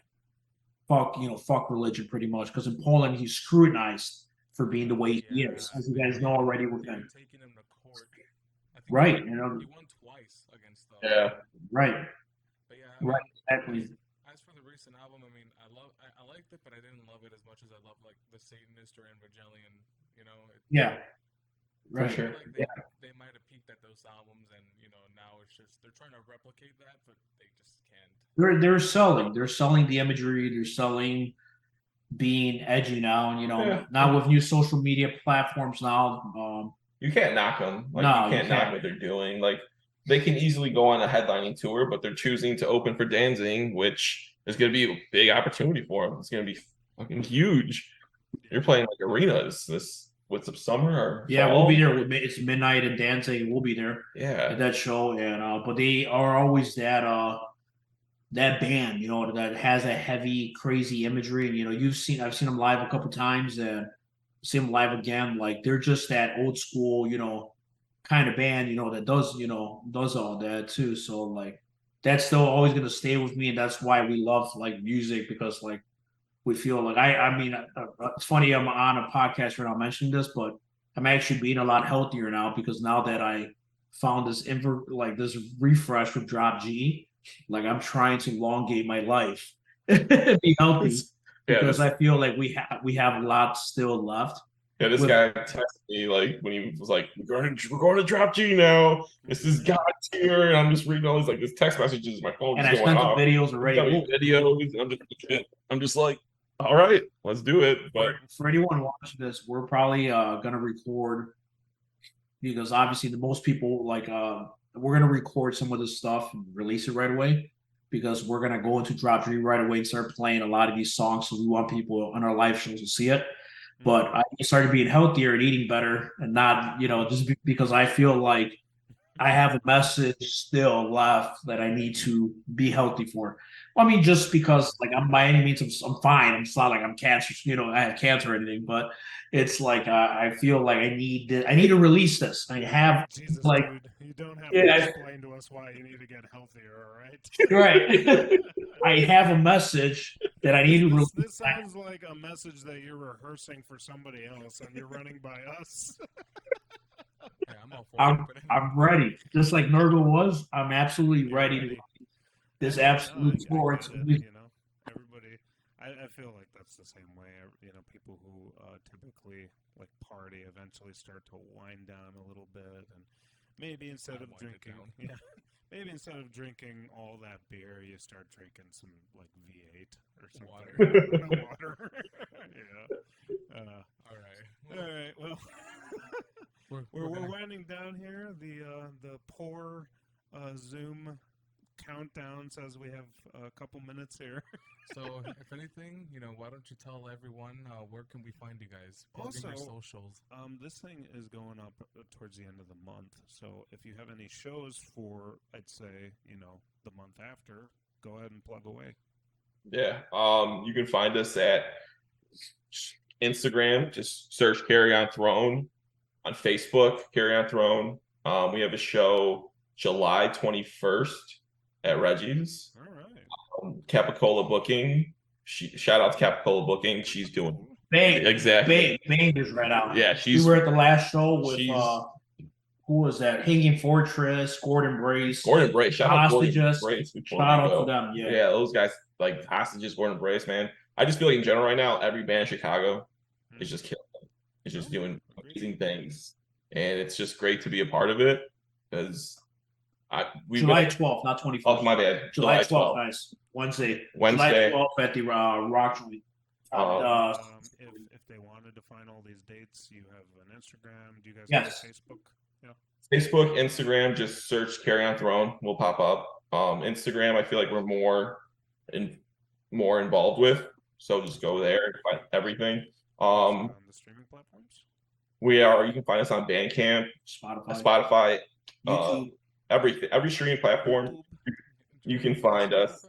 fuck religion pretty much because in Poland he's scrutinized for being the way he is, as you guys know already with him. Taking him to court. Right, he won twice against them. Yeah. Right. But yeah, Right, exactly. As for the recent album, I mean, I liked it, but I didn't love it as much as I love like the Satanist or Evangelion. Yeah. Right. For sure. Like they might have peaked at those albums, and now it's just they're trying to replicate that, but they just can't. They're selling the imagery, they're selling being edgy now, and now with new social media platforms now. You can't knock them. Like No, you can't knock what they're doing. Like they can easily go on a headlining tour, but they're choosing to open for Danzig, which is going to be a big opportunity for them. It's going to be fucking huge. You're playing like arenas with some summer or fall. We'll be there. It's midnight in Danzig. We'll be there. Yeah, at that show, and but they are always that band, that has that heavy, crazy imagery. And I've seen them live a couple times, and see them live again. Like they're just that old school, kind of band, that does all that too. So like that's still always gonna stay with me, and that's why we love like music because like we feel like I mean it's funny I'm on a podcast right now mentioning this, but I'm actually being a lot healthier now because now that I found this refresh with Drop G, like I'm trying to elongate my life, be healthy Yeah, because I feel like we have a lot still left. yeah, this With- guy texted me like when he was like, "We're going to drop G now. This is God's here," and I'm just reading all these like this text messages. My phone and just I going sent the off. videos He's got me already. videos. I'm just like, all right, let's do it. But For anyone watching this, we're probably gonna record because obviously the most people like we're gonna record some of this stuff and release it right away because we're gonna go into Drop G right away and start playing a lot of these songs. So we want people on our live shows to see it. But I started being healthier and eating better and not, just because I feel like I have a message still left that I need to be healthy for. I mean, just because like I'm by any means I'm fine. It's not like I'm cancer, I have cancer or anything, but it's like I feel like I need to release this. I have Jesus, like dude, you don't have Yeah. to explain to us why you need to get healthier, all right? right. I have a message that I need to release. This sounds like a message that you're rehearsing for somebody else and you're running by us. Yeah, I'm all for it. I'm ready. Just like Nurgle was, I'm absolutely You're ready ready. to this Yeah, absolute no, tour. I get it, everybody. I feel like that's the same way. People who typically like party eventually start to wind down a little bit, and maybe instead of Wind it drinking, down. maybe instead of drinking all that beer, you start drinking some like V8 or something. Water. Water. Yeah. All right. All right. Well, we're gonna- winding down here. The poor Zoom countdown says we have a couple minutes here. So, if anything, why don't you tell everyone where can we find you guys? Plug in your Also, socials. This thing is going up towards the end of the month, so if you have any shows for, I'd say, the month after, go ahead and plug away. yeah, you can find us at Instagram. Just search Carrion Throne. On Facebook, Carrion Throne. We have a show July 21st at Reggie's. All right. Capicola Booking. Shout out to Capicola Booking. She's doing Bang, exactly. Bang is right out. Yeah, We were at the last show with she's- who was that? Hanging Fortress, Gordon Brace. Gordon Brace. Shout out Gordon Hostages. Brace. before Shout we out go. to them. Yeah. Yeah, those guys like Hostages, Gordon Brace, man. I just feel like in general right now, every band in Chicago is just killing it. It's just doing amazing things, and it's just great to be a part of it because July 12th, not 21st. Oh, my bad. July 12th, nice. Wednesday. Wednesday. July 12th at the Rock Joint. If they wanted to find all these dates, you have an Instagram. Do you guys Yes. have a Facebook? Yeah. Facebook, Instagram, just search Carrion Throne. Will pop up. Instagram, I feel like we're more involved with, so just go there and find everything. On the streaming platforms. You can find us on Bandcamp, Spotify, YouTube. every streaming platform. You can find us.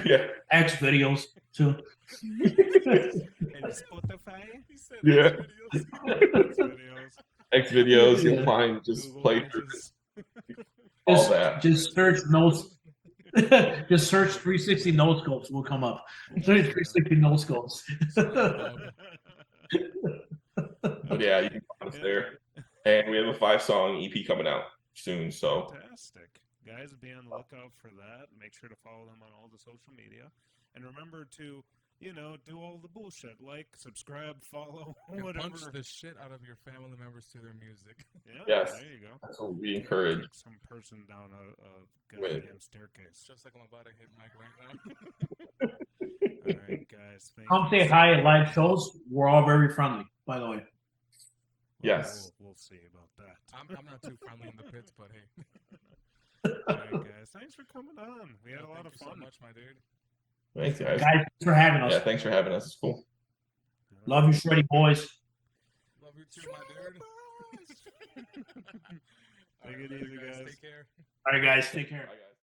Yeah. X videos too. And Spotify. He said Yeah. Videos. X videos. Yeah. You'll find just Google playthroughs, Images. all that. Just search notes. Just search 360 no scopes will come up. Search 360 no scopes. But yeah, you can find us there. And we have a 5-song EP coming out soon. So Fantastic. Guys, be on the lookout for that. Make sure to follow them on all the social media. And remember to, do all the bullshit. Like, subscribe, follow, And whatever. punch the shit out of your family members to their music. Yeah, Yes. there you go. that's what we encourage. Kick some person down a Wait. goddamn staircase. Just like I'm about to hit Mike right now. All right, guys. Thank Come you say so hi at much. live shows. We're all very friendly, by the way. Yes. We'll see about that. I'm not too friendly in the pits, but hey. All right, guys. Thanks for coming on. We had a lot Thank of you fun. so much, my dude. Thanks, guys. Guys, thanks for having us. Yeah, thanks for having us. It's cool. Love you, Shreddy Boys. Love you too, my dude. Take it easy, guys. Take care. All right, guys, take care. Bye, guys.